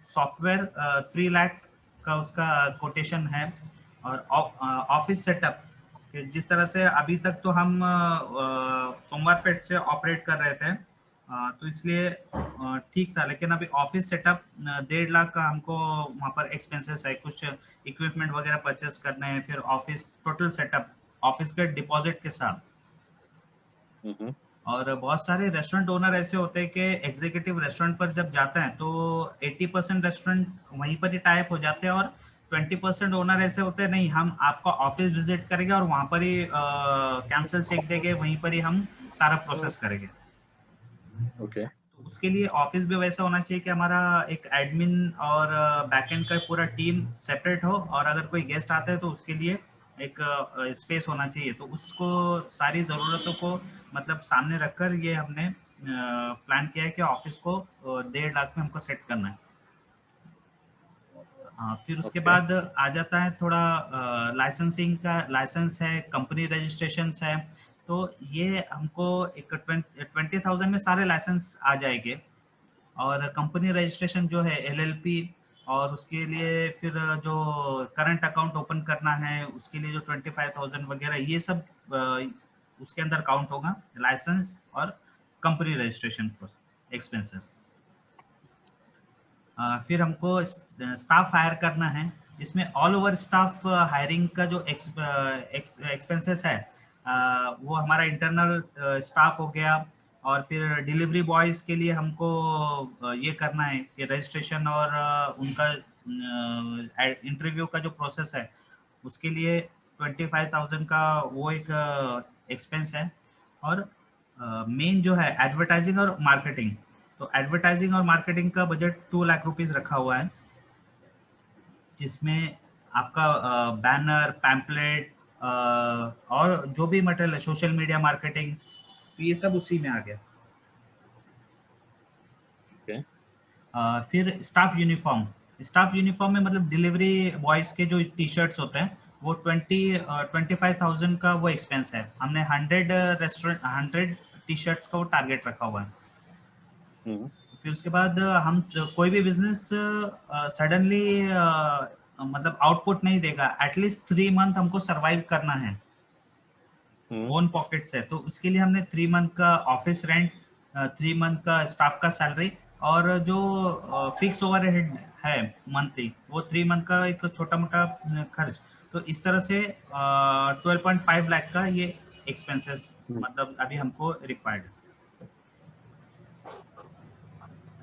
सॉफ्टवेयर 3 लाख का उसका कोटेशन है। और ऑफिस सेटअप, जिस तरह से अभी तक तो हम सोमवारपेट से ऑपरेट कर रहे थे, तो इसलिए ठीक था, लेकिन अभी ऑफिस सेटअप 1.5 लाख का हमको वहाँ पर एक्सपेंसेस है। कुछ इक्विपमेंट वगैरह परचेस करने हैं, फिर ऑफिस टोटल सेटअप ऑफिस के डिपॉजिट के साथ। और बहुत सारे रेस्टोरेंट ओनर ऐसे होते हैं कि एग्जीक्यूटिव रेस्टोरेंट पर जब जाते हैं तो 80% रेस्टोरेंट वहीं पर ही टाइप हो जाते हैं, और 20% ओनर ऐसे होते हैं, नहीं हम आपका ऑफिस विजिट करेंगे और वहां पर ही कैंसिल चेक देंगे, वहीं पर ही हम सारा प्रोसेस करेंगे। ओके। तो उसके लिए ऑफिस भी वैसा होना चाहिए कि हमारा एक एडमिन और बैकएंड का पूरा टीम सेपरेट हो, और अगर कोई गेस्ट आता है तो उसके लिए एक स्पेस होना चाहिए। तो उसको सारी ज़रूरतों को मतलब सामने रखकर ये हमने प्लान किया है कि ऑफिस को 1.5 लाख में हमको सेट करना है। फिर उसके बाद आ जाता है थोड़ा लाइसेंसिंग का, लाइसेंस है, कंपनी रजिस्ट्रेशन है। तो ये हमको एक 20,000 में सारे लाइसेंस आ जाएंगे। और कंपनी रजिस्ट्रेशन जो है LLP, और उसके लिए फिर जो करंट अकाउंट ओपन करना है उसके लिए जो 25,000 वगैरह, ये सब उसके अंदर काउंट होगा, लाइसेंस और कंपनी रजिस्ट्रेशन एक्सपेंसेस। फिर हमको स्टाफ हायर करना है। इसमें ऑल ओवर स्टाफ हायरिंग का जो एक्सपेंसेस है वो हमारा इंटरनल स्टाफ हो गया, और फिर डिलीवरी बॉयज़ के लिए हमको ये करना है कि रजिस्ट्रेशन और उनका इंटरव्यू का जो प्रोसेस है उसके लिए 25,000 का वो एक एक्सपेंस है। और मेन जो है एडवर्टाइजिंग और मार्केटिंग, तो एडवर्टाइजिंग और मार्केटिंग का बजट 2 लाख रुपीस रखा हुआ है, जिसमें आपका बैनर, पैम्पलेट और जो भी मटेरियल है, सोशल मीडिया मार्केटिंग, तो ये सब उसी में आ गया। Okay. फिर स्टाफ यूनिफॉर्म में मतलब डिलीवरी बॉयज के जो टी शर्ट्स होते हैं वो 25,000 का वो एक्सपेंस है। हमने 100 टी शर्ट्स का वो टारगेट रखा हुआ है। फिर उसके बाद हम कोई भी बिजनेस सडनली मतलब आउटपुट नहीं देगा, एटलीस्ट 3 मंथ हमको सरवाइव करना है ओन पॉकेट से। तो उसके लिए हमने 3 मंथ का ऑफिस रेंट, 3 मंथ का स्टाफ का सैलरी और जो फिक्स ओवरहेड है मंथली, वो 3 मंथ का एक छोटा मोटा खर्च, तो इस तरह से 12.5 लाख का ये एक्सपेंसेस मतलब अभी हमको रिक्वायर्ड।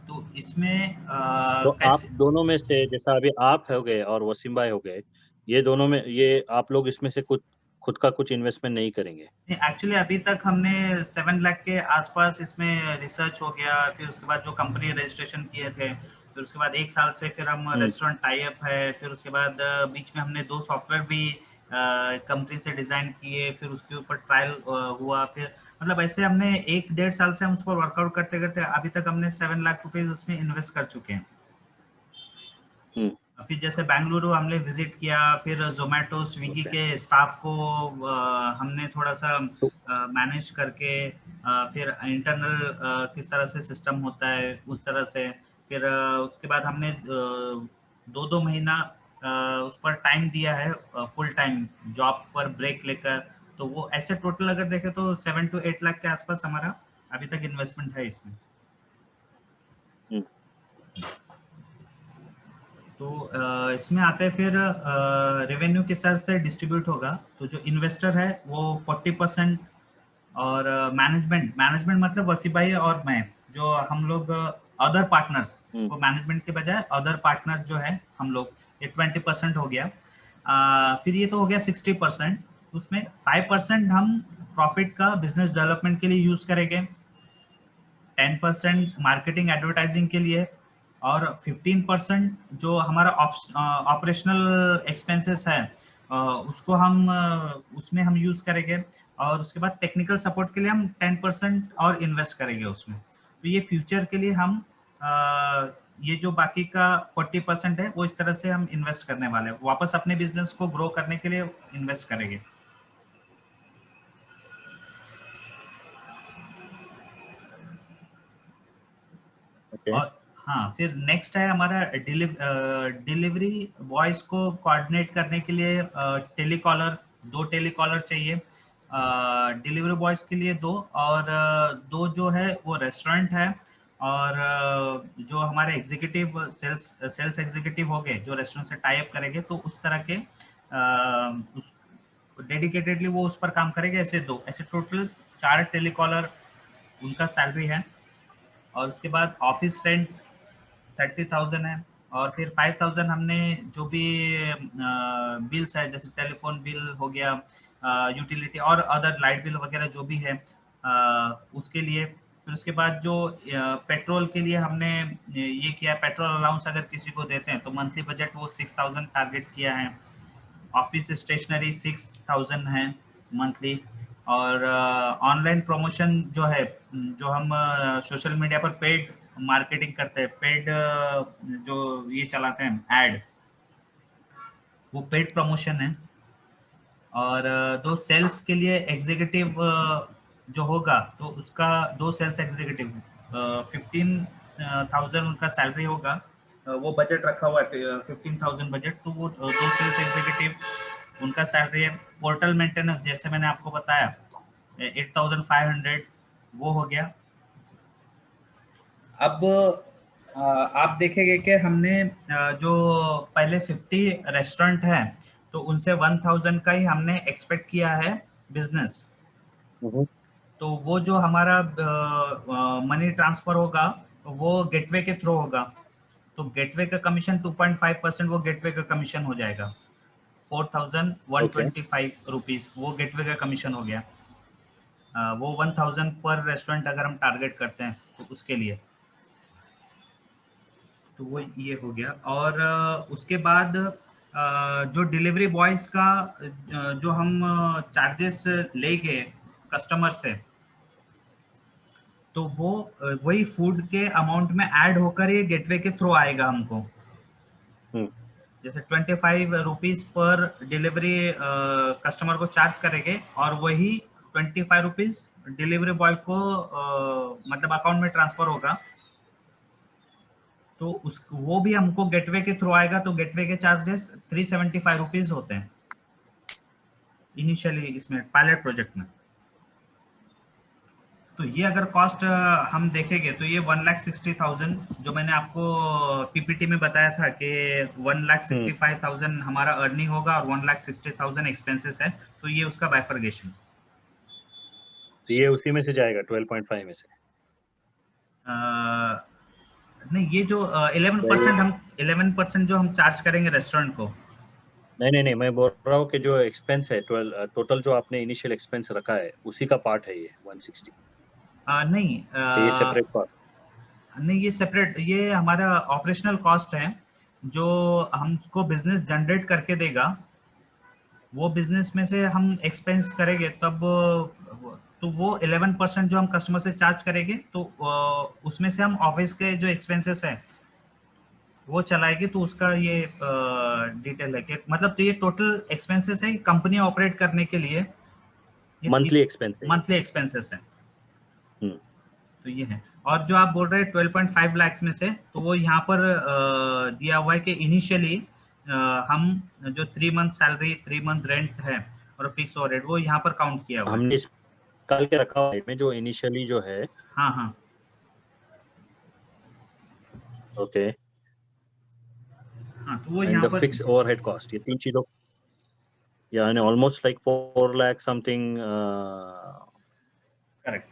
तो इसमें तो आप दोनों में से, जैसा अभी आप हो गए और वसीम भाई हो गए, ये दोनों में ये आप लोग इसमें से कुछ खुद का कुछ इन्वेस्टमेंट नहीं करेंगे? एक्चुअली अभी तक हमने 7 लाख के आसपास इसमें रिसर्च हो गया, फिर उसके बाद जो कंपनी रजिस्ट्रेशन किए थे, फिर उसके बाद 1 साल से फिर हम रेस्टोरेंट टाई अप है, फिर उसके बाद बीच में हमने 2 सॉफ्टवेयर भी कंपनी से डिजाइन किए, फिर उसके ऊपर ट्रायल हुआ, फिर मतलब ऐसे हमने 1-1.5 साल से हम उस पर वर्कआउट करते करते अभी तक हमने 7 लाख रुपीज उसमें इन्वेस्ट कर चुके हैं। फिर जैसे बेंगलुरु हमने विजिट किया, फिर जोमेटो स्विगी के स्टाफ को हमने थोड़ा सा मैनेज करके फिर इंटरनल किस तरह से सिस्टम होता है उस तरह से, फिर उसके बाद हमने 2-2 महीना उस पर टाइम दिया है फुल टाइम जॉब पर ब्रेक लेकर। तो वो ऐसे टोटल अगर देखें तो 7 to 8 लाख के आसपास हमारा अभी तक इन्वेस्टमेंट है इसमें। तो इसमें आते हैं फिर रेवेन्यू किस तरह से डिस्ट्रीब्यूट होगा। तो जो इन्वेस्टर है वो 40% और मैनेजमेंट मतलब वसी भाई और मैं, जो हम लोग अदर पार्टनर्स, उसको मैनेजमेंट के बजाय अदर पार्टनर्स जो है हम लोग, ये 20% हो गया। फिर ये तो हो गया 60%। उसमें 5% हम प्रॉफिट का बिजनेस डेवलपमेंट के लिए यूज करेंगे, 10% मार्केटिंग एडवर्टाइजिंग के लिए, और 15% जो हमारा ऑपरेशनल एक्सपेंसेस है उसको हम उसमें हम यूज करेंगे, और उसके बाद टेक्निकल सपोर्ट के लिए हम 10% और इन्वेस्ट करेंगे उसमें। तो ये फ्यूचर के लिए हम ये जो बाकी का 40% है वो इस तरह से हम इन्वेस्ट करने वाले हैं, वापस अपने बिजनेस को ग्रो करने के लिए इन्वेस्ट करेंगे। और हाँ, फिर नेक्स्ट है हमारा डिलीवरी बॉयज को कोऑर्डिनेट करने के लिए टेलीकॉलर, 2 टेलीकॉलर चाहिए डिलीवरी बॉयज के लिए 2, और 2 जो है वो रेस्टोरेंट है, और जो हमारे एग्जीक्यूटिव सेल्स एग्जीक्यूटिव हो गए जो रेस्टोरेंट से टाई अप करेंगे, तो उस तरह के उस डेडिकेटेडली वो उस पर काम करेंगे। ऐसे टोटल 4 टेलीकॉलर उनका सैलरी है। और उसके बाद ऑफिस रेंट 30,000 है, और फिर 5,000 हमने जो भी बिल्स है, जैसे टेलीफोन बिल हो गया, यूटिलिटी और अदर लाइट बिल वगैरह जो भी है उसके लिए। फिर उसके बाद जो पेट्रोल के लिए हमने ये किया, पेट्रोल अलाउंस अगर किसी को देते हैं तो मंथली बजट वो 6,000 टारगेट किया है। ऑफिस स्टेशनरी 6,000 है मंथली, और ऑनलाइन प्रमोशन जो है, जो हम सोशल मीडिया पर पेड मार्केटिंग करते हैं, पेड जो ये चलाते हैं एड, वो पेड प्रमोशन है। और 2 सेल्स के लिए एग्जीक्यूटिव जो होगा तो उसका 2 सेल्स एग्जीक्यूटिव 15,000 उनका सैलरी होगा, वो बजट रखा हुआ है 15,000 बजट, तो वो 2 सेल्स एग्जीक्यूटिव उनका सैलरी है। पोर्टल मेंटेनेंस जैसे मैंने आपको बताया 8,500 वो हो गया। अब आप देखेंगे कि हमने जो पहले 50 रेस्टोरेंट है तो उनसे 1,000 का ही हमने एक्सपेक्ट किया है बिजनेस। तो वो जो हमारा मनी ट्रांसफर होगा वो गेटवे के थ्रू होगा, तो गेटवे का कमीशन 2.5% वो गेटवे का कमीशन हो जाएगा, 4,125 रुपीज वो गेटवे का कमीशन हो गया। वो 1,000 पर रेस्टोरेंट अगर हम टारगेट करते हैं तो उसके लिए, तो वो ये हो गया। और उसके बाद जो डिलीवरी बॉयज का जो हम चार्जेस लेंगे कस्टमर से, तो वो वही फूड के अमाउंट में ऐड होकर ये गेटवे के थ्रू आएगा हमको। जैसे 25 रुपीज पर डिलीवरी कस्टमर को चार्ज करेंगे और वही 25 रुपीज डिलीवरी बॉय को मतलब अकाउंट में ट्रांसफर होगा, तो उस वो भी हमको गेटवे के थ्रू आएगा। तो गेटवे के चार्जेस 375 रुपीज होते हैं इनिशियली इसमें पायलट प्रोजेक्ट में। तो ये अगर कॉस्ट हम देखेंगे तो ये 1,60,000 जो मैंने आपको पीपीटी में बताया था कि 1,65,000 हमारा अर्निंग होगा और 1,60,000 एक्सपेंसेस है, तो ये उसका बाइफर्गेशन। तो ये उसी में से जाएगा 12.5 में से? नहीं, ये जो 11% जो हम चार्ज करेंगे रेस्टोरेंट को। नहीं, मैं बोल रहा हूँ कि जो एक्सपेंस है टोटल जो आपने इनिशियल एक्सपेंस रखा है उसी का पार्ट है ये 160? नहीं, ये सेपरेट कॉस्ट? नहीं, ये सेपरेट, ये हमारा ऑपरेशनल कॉस्ट है जो हमको बिजनेस जनरेट करके देगा। वो बिजनेस में से हम एक्सपेंस करेंगे तब, तो वो 11% जो हम कस्टमर से चार्ज करेंगे तो उसमें से हम ऑफिस के जो एक्सपेंसेस है वो चलाएगी, तो उसका ये डिटेल है कि मतलब, तो ये टोटल एक्सपेंसेस है कंपनी ऑपरेट करने के लिए, मंथली एक्सपेंस है, मंथली एक्सपेंसेस है। तो ये है। और जो आप बोल रहे हैं 12.5 लाख में से, तो वो यहाँ पर दिया हुआ है कि इनिशियली हम जो 3 मंथ सैलरी, 3 मंथ रेंट है और फिक्स ओवरहेड, वो यहाँ पर काउंट किया हुआ है। हमने निकाल के रखा है में जो इनिशियली जो है। हाँ ओके। हाँ, तो वो यहाँ पर फिक्स ओवरहेड कॉस्ट, ये तीन चीजों यानी almost like 4 lakh something, correct,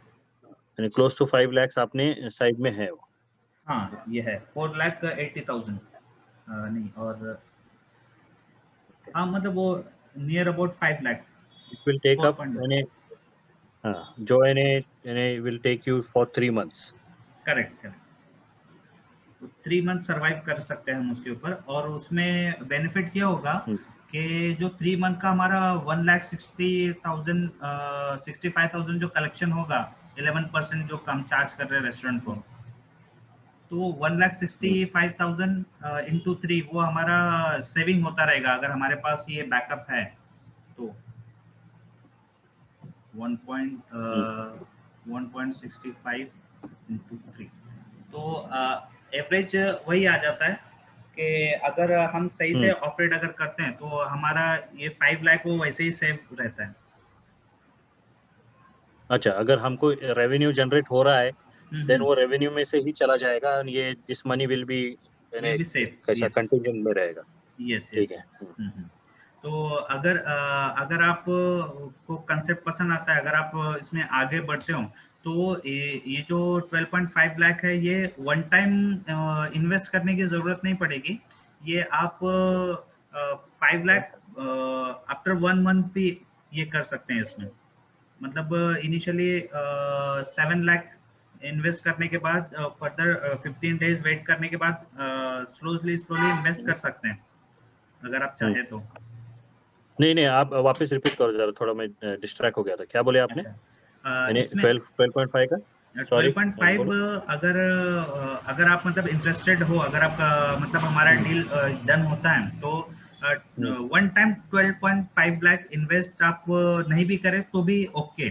यानी क्लोज टू 5 लाख आपने साइड में है वो। हाँ, ये है 4,80,000 नहीं, और हाँ मतलब वो near about 5 lakh. It will take up यानी, हाँ, जो यानी will take you for 3 months. Correct. 3 month survive कर सकते हैं हम उसके ऊपर। और उसमें बेनिफिट ये होगा कि जो 3 मंथ का हमारा 1,60,000 65,000 जो कलेक्शन होगा, 11% जो कम चार्ज कर रहे हैं रेस्टोरेंट को, तो 1,65,000 इंटू 3 वो हमारा सेविंग होता रहेगा अगर हमारे पास ये बैकअप है। तो 1.65 इंटू 3, तो एवरेज वही आ जाता है कि अगर हम सही से ऑपरेट अगर करते हैं तो हमारा ये 5 लाख वो वैसे ही सेव रहता है। अच्छा, अगर हमको रेवेन्यू जनरेट हो रहा है देन वो रेवेन्यू में से ही चला जाएगा, ये this money will be safe, कैसा कंटिजेंट में रहेगा। यस, ठीक है। तो अगर आप को कंसेप्ट पसंद आता है, अगर आप इसमें आगे बढ़ते हो, तो ये जो 12.5 लाख है ये वन टाइम इन्वेस्ट करने की जरूरत नहीं पड़ेगी। ये आप 5 लाख आफ्टर 1 मंथ भी ये कर सकते हैं इसमें। मतलब इनिशियली 7 लाख इन्वेस्ट करने के बाद फर्दर 15 डेज वेट करने के बाद स्लोली इन्वेस्ट कर सकते हैं अगर आप चाहे तो। नहीं, आप वापस रिपीट करो जरा, थोड़ा मैं डिस्ट्रैक्ट हो गया था। क्या बोले आपने? इसमें 12.5 का 12.5 अगर आप मतलब इंटरेस्टेड हो, अगर आप मतलब हमारा डील डन होता है तो वन टाइम 12.5 लाख इन्वेस्ट आप नहीं भी करें तो भी ओके।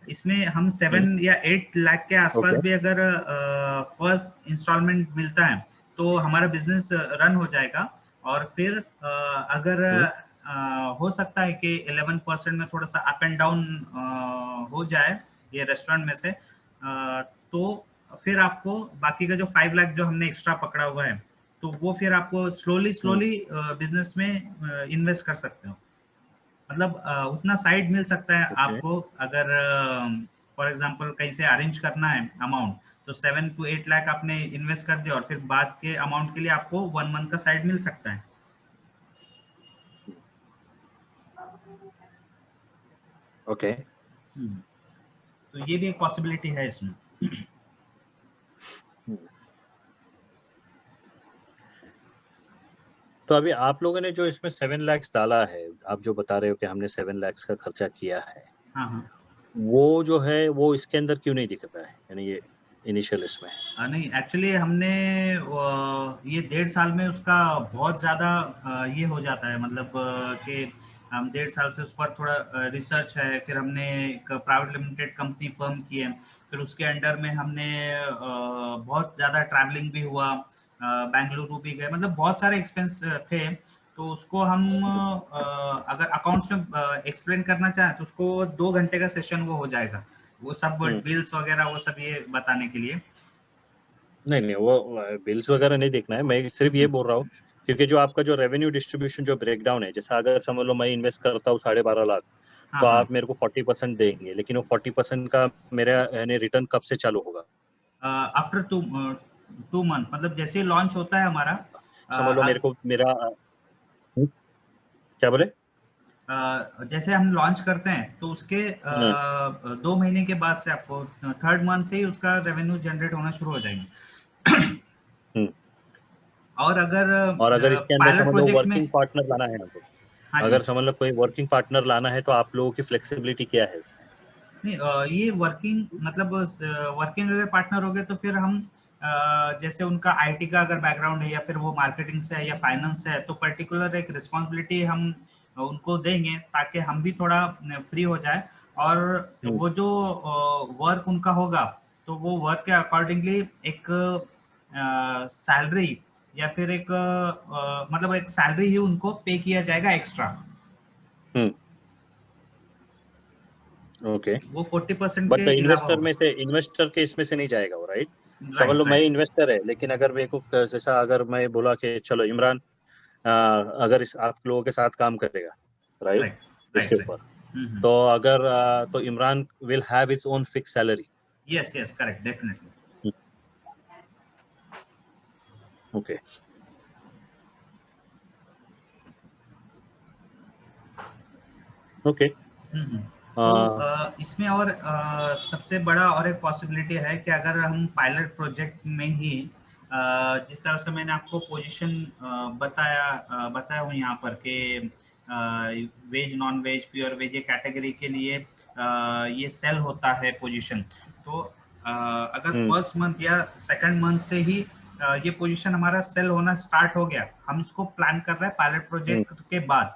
इसमें हम 7 या 8 लाख के आसपास भी अगर फर्स्ट इंस्टॉलमेंट मिलता है तो हमारा बिजनेस रन हो जाएगा। और फिर अगर हो सकता है कि 11% में थोड़ा सा अप एंड डाउन हो जाए ये रेस्टोरेंट में से, तो फिर आपको बाकी का जो 5 लाख जो हमने एक्स्ट्रा पकड़ा हुआ है तो वो फिर आपको स्लोली बिजनेस में इन्वेस्ट कर सकते हो। मतलब उतना साइड मिल सकता है ओके आपको, अगर फॉर एग्जांपल कहीं से अरेंज करना है अमाउंट, तो 7 to 8 लाख आपने इन्वेस्ट कर दिया और फिर बाद के अमाउंट के लिए आपको 1 मंथ का साइड मिल सकता है। ओके। तो ये भी एक पॉसिबिलिटी है इसमें। तो अभी आप लोगों ने जो इसमें 7 lakhs डाला है, आप जो बता रहे हो कि हमने 7 lakhs का खर्चा किया है, हाँ हाँ। वो जो है वो इसके अंदर क्यों नहीं दिख रहा है, यानी ये इनिशियल इसमें? नहीं, एक्चुअली हमने ये 1.5 साल में उसका बहुत ज़्यादा ये हो जाता है, मतलब कि हम 1.5 साल से उस पर थोड़ा रिसर्च है, फिर हमने एक प्राइवेट लिमिटेड कंपनी फर्म की है, फिर उसके अंडर में हमने बहुत ज़्यादा ट्रैवलिंग भी हुआ, बेंगलुरु भी गए, मतलब बहुत सारे एक्सपेंस थे। तो उसको हम अगर अकाउंट्स में एक्सप्लेन करना चाहें तो उसको 2 घंटे का सेशन वो हो जाएगा, वो सब बिल्स वगैरह वो सब ये बताने के लिए। नहीं, वो बिल्स वगैरह नहीं देखना है, मैं सिर्फ ये बोल रहा हूँ क्योंकि जो आपका जो रेवेन्यू डिस्ट्रीब्यूशन जो ब्रेकडाउन है, जैसा अगर समझ लो मैं इन्वेस्ट करता हूँ 12.5 लाख, हाँ तो हाँ। आप मेरे को 40% देंगे, लेकिन वो 40% का मेरा यानी रिटर्न कब से चालू होगा? आफ्टर 2 मंथ, मतलब जैसे ही लॉन्च होता है हमारा, समझ लो मेरे को मेरा क्या बोले? जैसे हम लॉन्च करते हैं तो उसके 2 महीने के बाद से आपको 3rd मंथ से ही उसका रेवेन्यू जनरेट होना शुरू हो जाएंगे। हम्म। और अगर और अगर इसके अंदर पायलट समझ लो प्रोजेक्ट में, वर्किंग पार्टनर लाना है हमको, हाँ जी, अगर समझ लो कोई वर्किंग पार्टनर लाना है तो आप लोगों की फ्लेक्सिबिलिटी क्या है इसमें? नहीं ये वर्किंग मतलब वर्किंग अगर पार्टनर हो गए तो फिर हम जैसे उनका आईटी का अगर बैकग्राउंड है या फिर वो मार्केटिंग से है या फाइनेंस से है, तो पर्टिकुलर एक रिस्पॉन्सिबिलिटी हम उनको देंगे ताकि हम भी थोड़ा फ्री हो जाए, और हम्म। वो जो वर्क उनका होगा तो वो वर्क के अकॉर्डिंगली एक सैलरी या फिर एक मतलब एक सैलरी ही उनको पे किया जाएगा एक्स्ट्रा। हम्म। ओके। वो 40% बट के अलावा इन्वेस्टर में होगा। से, इन्वेस्टर के इसमें से नहीं जाएगा वो, राइट? समझ लो राइट मैं राइट। इन्वेस्टर है, लेकिन अगर मेरे को जैसा अगर मैं बोला कि चलो इमरान अगर इस आप लोगों के साथ काम करेगा, राइट, राइट इसके राइट राइट। ऊपर, तो अगर तो Imran will have its own fix salary. Yes yes, correct, definitely. Okay. Okay. तो इसमें और सबसे बड़ा और एक पॉसिबिलिटी है कि अगर हम पायलट प्रोजेक्ट में ही जिस तरह से मैंने आपको पोजीशन बताया हूँ यहाँ पर कि veg non veg pure veg ये कैटेगरी के लिए ये सेल होता है पोजीशन। तो अगर फर्स्ट मंथ या सेकंड मंथ से ही ये पोजीशन हमारा सेल होना स्टार्ट हो गया, हम इसको प्लान कर रहे हैं पायलट प्रोजेक्ट के बाद।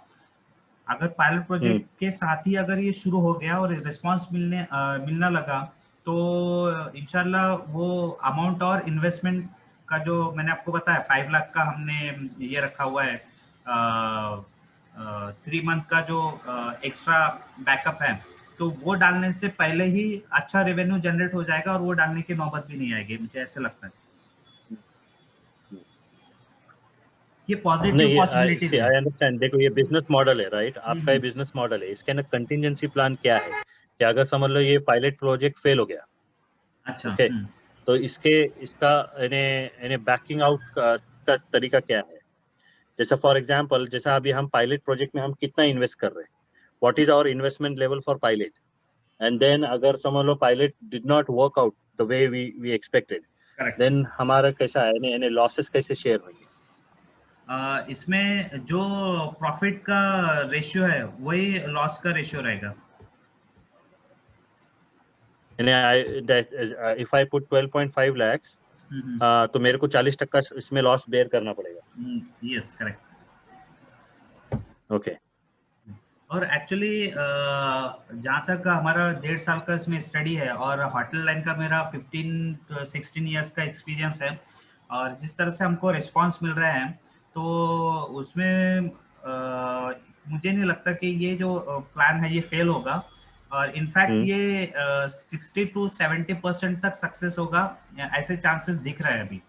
अगर पायलट प्रोजेक्ट के साथ ही अगर ये शुरू हो गया और रिस्पांस मिलना लगा, तो इंशाल्लाह वो अमाउंट और इन्वेस्टमेंट का जो मैंने आपको बताया 5 लाख का हमने ये रखा हुआ है, 3 मंथ का जो एक्स्ट्रा बैकअप है, तो वो डालने से पहले ही अच्छा रेवेन्यू जनरेट हो जाएगा और वो डालने की नौबत भी नहीं आएगी, मुझे ऐसे लगता है। ये पॉजिटिव नहीं, पॉसिबिलिटीज है। I understand. देखो ये बिजनेस मॉडल है, राइट, आपका ये बिजनेस मॉडल है, इसके अंदर कंटिजेंसी प्लान क्या है कि अगर समझ लो ये पायलट प्रोजेक्ट फेल हो गया, अच्छा। ओके, तो इसका यानी बैकिंग आउट का तरीका क्या है? जैसे फॉर एग्जांपल, जैसा अभी हम पायलट प्रोजेक्ट में हम कितना इन्वेस्ट कर रहे हैं, what is our investment level for pilot, and then अगर समझ लो pilot did not work out the way we expected, correct. Then हमारा कैसा है, यानी लॉसेस कैसे शेयर होंगे? इसमें जो प्रॉफिट का रेशियो है वही लॉस का रेशियो रहेगा। यानी इफ आई पुट 12.5 lakhs, तो मेरे को 40% इसमें लॉस बेयर करना पड़ेगा। Yes, correct. ओके। और एक्चुअली जहाँ तक हमारा 1.5 साल का इसमें स्टडी है और होटल लाइन का मेरा 15-16 ईयर्स का एक्सपीरियंस है, और जिस तरह से हमको रिस्पांस मिल रहा है, तो उसमें मुझे नहीं लगता कि ये जो प्लान है ये फेल होगा, और इनफैक्ट ये 60 to 70% तक सक्सेस होगा, ऐसे चांसेस दिख रहे हैं अभी।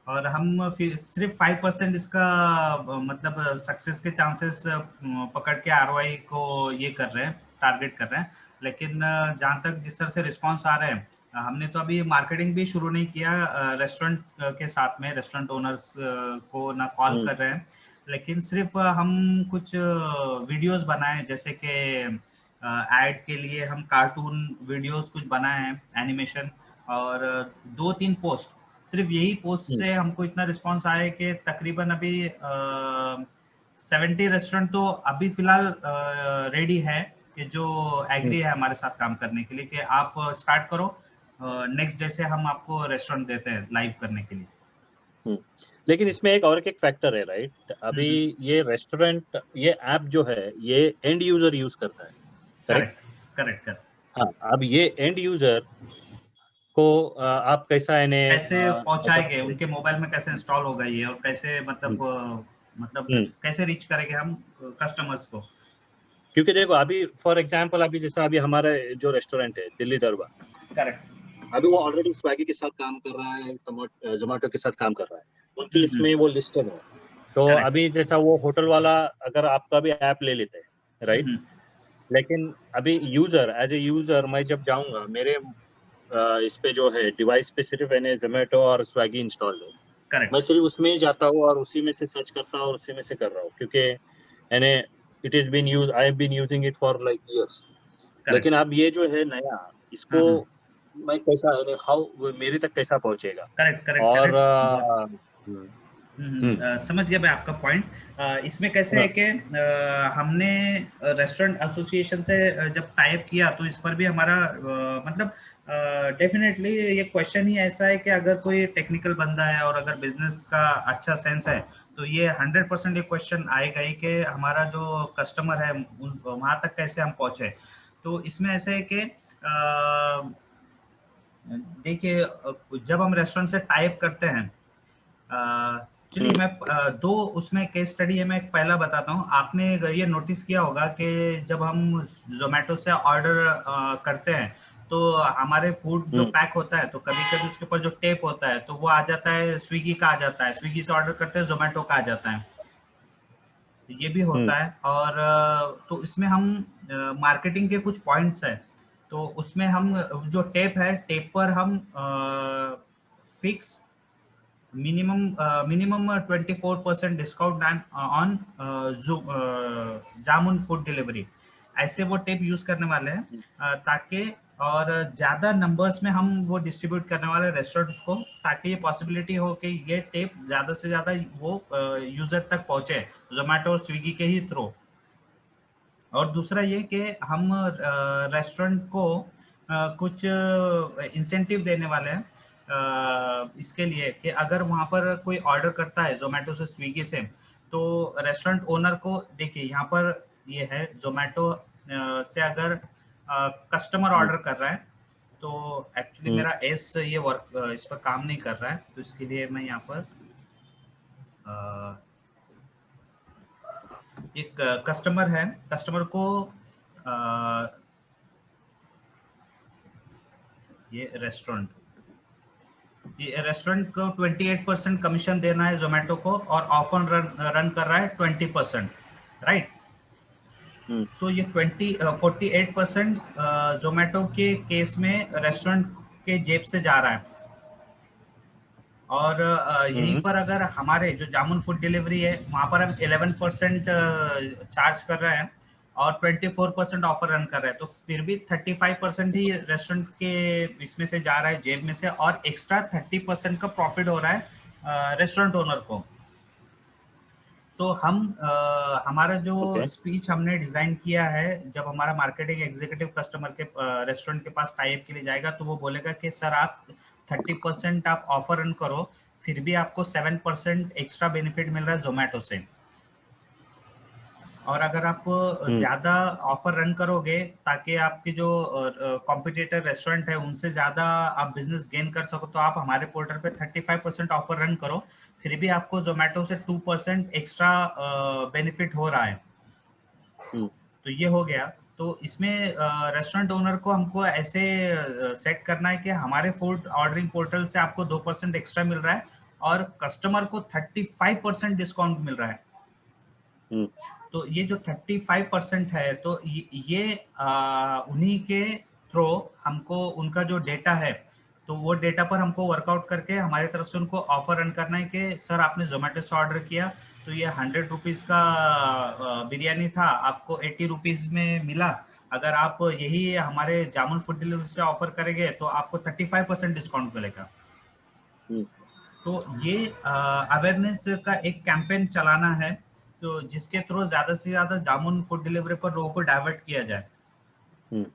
और हम फिर सिर्फ 5% इसका मतलब सक्सेस के चांसेस पकड़ के आरओआई को ये कर रहे हैं, टारगेट कर रहे हैं। लेकिन जहाँ तक जिस तरह से रिस्पांस आ रहे हैं, हमने तो अभी मार्केटिंग भी शुरू नहीं किया रेस्टोरेंट के साथ में, रेस्टोरेंट ओनर्स को ना कॉल कर रहे हैं, लेकिन सिर्फ हम कुछ वीडियोस बनाए, जैसे कि ऐड के लिए हम कार्टून वीडियोस कुछ बनाए हैं, एनिमेशन, और 2-3 पोस्ट, सिर्फ यही पोस्ट से हमको इतना रिस्पांस आया कि तकरीबन अभी 70 रेस्टोरेंट तो अभी फिलहाल रेडी है कि जो एग्री है हमारे साथ काम करने के लिए कि आप स्टार्ट करो, नेक्स्ट डे से हम आपको रेस्टोरेंट देते हैं लाइव करने के लिए। लेकिन इसमें एक फैक्टर है, राइट? अभी ये रेस्टोरेंट, ये ऐप जो है ये एंड यूजर यूज करता है, करेक्ट? करेक्ट। हाँ, अब ये एंड यूजर को आप कैसे पहुंचाएंगे, उनके मोबाइल में कैसे इंस्टॉल होगा ये, और कैसे मतलब कैसे रीच करेंगे हम कस्टमर्स को? क्योंकि देखो अभी फॉर एग्जांपल अभी जैसा अभी हमारा जो रेस्टोरेंट है दिल्ली दरबार, करेक्ट, अभी वो ऑलरेडी स्वैगी के साथ काम कर रहा है, जोमेटो के साथ काम कर रहा है, उनकी इसमें वो लिस्टेड है। तो अभी जैसा वो होटल वाला अगर आपका भी ऐप ले लेते हैं, राइट? लेकिन अभी यूजर, एज ए यूजर मैं जब जाऊंगा, मेरे इस पे जो है डिवाइस पे सिर्फ जोमेटो और स्वैगी इंस्टॉल है, मैं सिर्फ उसमें ही जाता हूँ और उसी में से सर्च करता हूँ और उसी में से कर रहा हूँ, क्योंकि it is been use, I have been using it for like years. लेकिन अब ये जो है नया, इसको मैं कैसा, हाउ मेरे तक कैसा पहुंचेगा? और समझ गया मैं आपका पॉइंट। इसमें कैसे है कि हमने रेस्टोरेंट एसोसिएशन से जब टाइप किया तो इस पर भी हमारा मतलब डेफिनेटली ये क्वेश्चन ही ऐसा है कि अगर कोई टेक्निकल बंदा है और अगर बिजनेस का अच्छा सेंस है तो ये 100% ये क्वेश्चन आएगा ही कि हमारा जो कस्टमर है वहां तक कैसे हम पहुंचे। तो इसमें ऐसा है कि देखिए, जब हम रेस्टोरेंट से टाइप करते हैं, चलिए मैं दो उसमें केस स्टडी है, मैं एक पहला बताता हूँ। आपने ये नोटिस किया होगा कि जब हम जोमेटो से ऑर्डर करते हैं तो हमारे फूड जो पैक होता है तो कभी कभी उसके ऊपर जो टेप होता है तो वो आ जाता है स्विगी का, आ जाता है, स्विगी से ऑर्डर करते हैं जोमेटो का आ जाता है, ये भी होता है। और तो इसमें हम मार्केटिंग के कुछ पॉइंट्स है, तो उसमें हम जो टेप है, टेप पर हम fix minimum 24% discount on jamun food delivery, ऐसे वो टेप यूज करने वाले हैं ताकि, और ज्यादा नंबर्स में हम वो डिस्ट्रीब्यूट करने वाले रेस्टोरेंट को, ताकि ये पॉसिबिलिटी हो कि ये टेप ज्यादा से ज्यादा वो यूजर तक पहुंचे जोमेटो और स्विगी के ही थ्रू। और दूसरा ये कि हम रेस्टोरेंट को कुछ इंसेंटिव देने वाले हैं इसके लिए कि अगर वहाँ पर कोई ऑर्डर करता है जोमेटो से, स्विगी से, तो रेस्टोरेंट ओनर को, देखिए यहाँ पर ये है जोमेटो से अगर कस्टमर ऑर्डर कर रहा है तो एक्चुअली मेरा एस ये वर्क इस पर काम नहीं कर रहा है, तो इसके लिए मैं यहाँ पर एक कस्टमर है, कस्टमर को ये रेस्टोरेंट को 28% कमीशन देना है जोमेटो को, और ऑफर रन कर रहा है 20%, राइट? तो ये 48% जोमेटो के केस में रेस्टोरेंट के जेब से जा रहा है। और यहीं पर अगर हमारे जो जामुन फूड डिलीवरी है वहां पर हम 11% चार्ज कर रहे हैं और 24% ऑफर रन कर रहे हैं, तो फिर भी 35% ही रेस्टोरेंट के इसमें से जा रहा है, जेब में से, और एक्स्ट्रा 30% का प्रॉफिट हो रहा है रेस्टोरेंट ओनर को। तो हम हमारा जो स्पीच हमने डिजाइन किया है, जब हमारा मार्केटिंग एग्जीक्यूटिव कस्टमर के रेस्टोरेंट के पास टाइप के लिए जाएगा तो वो बोलेगा कि सर आप 30% आप ऑफर रन करो, फिर भी आपको 7% एक्स्ट्रा बेनिफिट मिल रहा है जोमेटो से। और अगर आप ज्यादा ऑफर रन करोगे ताकि आपके जो कॉम्पिटिटर रेस्टोरेंट है उनसे ज्यादा आप बिजनेस गेन कर सको, तो आप हमारे पोर्टल पे 35% ऑफर रन करो, फिर भी आपको जोमेटो से 2% एक्स्ट्रा बेनिफिट हो रहा है। तो ये हो गया। तो इसमें रेस्टोरेंट ओनर को हमको ऐसे सेट करना है कि हमारे फूड ऑर्डरिंग पोर्टल से आपको 2% एक्स्ट्रा मिल रहा है, और कस्टमर को 35% डिस्काउंट मिल रहा है। तो ये जो 35% है, तो ये उन्हीं के थ्रू हमको उनका जो डेटा है, तो वो डेटा पर हमको वर्कआउट करके हमारी तरफ से उनको ऑफर रन करना है कि सर आपने जोमेटो से ऑर्डर किया तो ये 100 रुपीज़ का बिरयानी था, आपको 80 रुपीज़ में मिला। अगर आप यही हमारे जामुन फूड डिलीवरी से ऑफर करेंगे तो आपको 35% डिस्काउंट मिलेगा। तो ये अवेयरनेस का एक कैंपेन चलाना है, तो जिसके थ्रू ज्यादा से ज्यादा जामुन फूड डिलीवरी पर लोगों को डाइवर्ट किया जाए।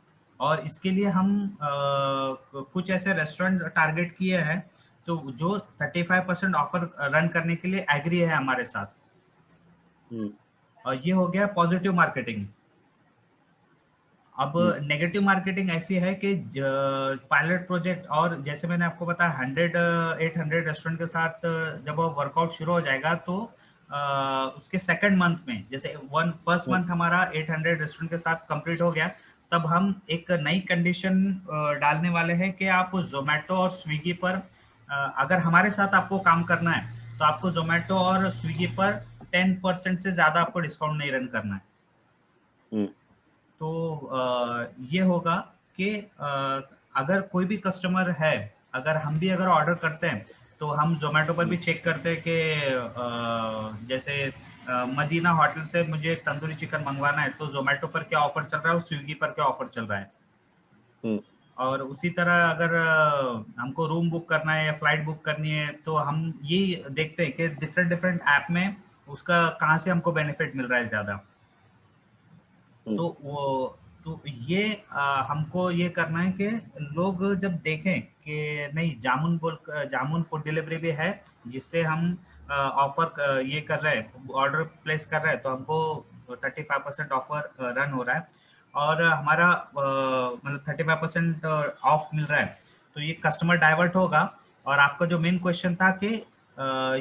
और इसके लिए हम कुछ ऐसे रेस्टोरेंट टारगेट किए हैं तो जो 35% ऑफर रन करने के लिए एग्री है हमारे साथ। और ये हो गया पॉजिटिव मार्केटिंग। अब नेगेटिव मार्केटिंग ऐसी है कि पायलट प्रोजेक्ट, और जैसे मैंने आपको बताया 800 रेस्टोरेंट के साथ जब वो वर्कआउट शुरू हो जाएगा तो उसके सेकंड मंथ में, जैसे फर्स्ट मंथ हमारा 800 रेस्टोरेंट के साथ कंप्लीट हो गया, तब हम एक नई कंडीशन डालने वाले हैं कि आप जोमेटो और स्विगी पर अगर हमारे साथ आपको काम करना है तो आपको जोमेटो और स्विगी पर 10% से ज्यादा आपको डिस्काउंट नहीं रन करना है। तो ये होगा कि अगर कोई भी कस्टमर है, अगर हम भी अगर ऑर्डर करते हैं तो हम जोमेटो पर भी चेक करते हैं कि जैसे मदीना होटल से मुझे तंदूरी चिकन मंगवाना है तो जोमेटो पर क्या ऑफर चल रहा है और स्विगी पर क्या ऑफर चल रहा है। और उसी तरह अगर हमको रूम बुक करना है या फ्लाइट बुक करनी है तो हम ये देखते हैं कि डिफरेंट ऐप में उसका कहाँ से हमको बेनिफिट मिल रहा है ज़्यादा। तो ये हमको ये करना है कि लोग जब देखें कि नहीं जामुन फूड डिलीवरी भी है जिससे हम ऑफर ये कर रहे हैं, ऑर्डर प्लेस कर रहे हैं, तो हमको 35% ऑफर रन हो रहा है और हमारा मतलब 35% ऑफ मिल रहा है, तो ये कस्टमर डाइवर्ट होगा। और आपका जो मेन क्वेश्चन था कि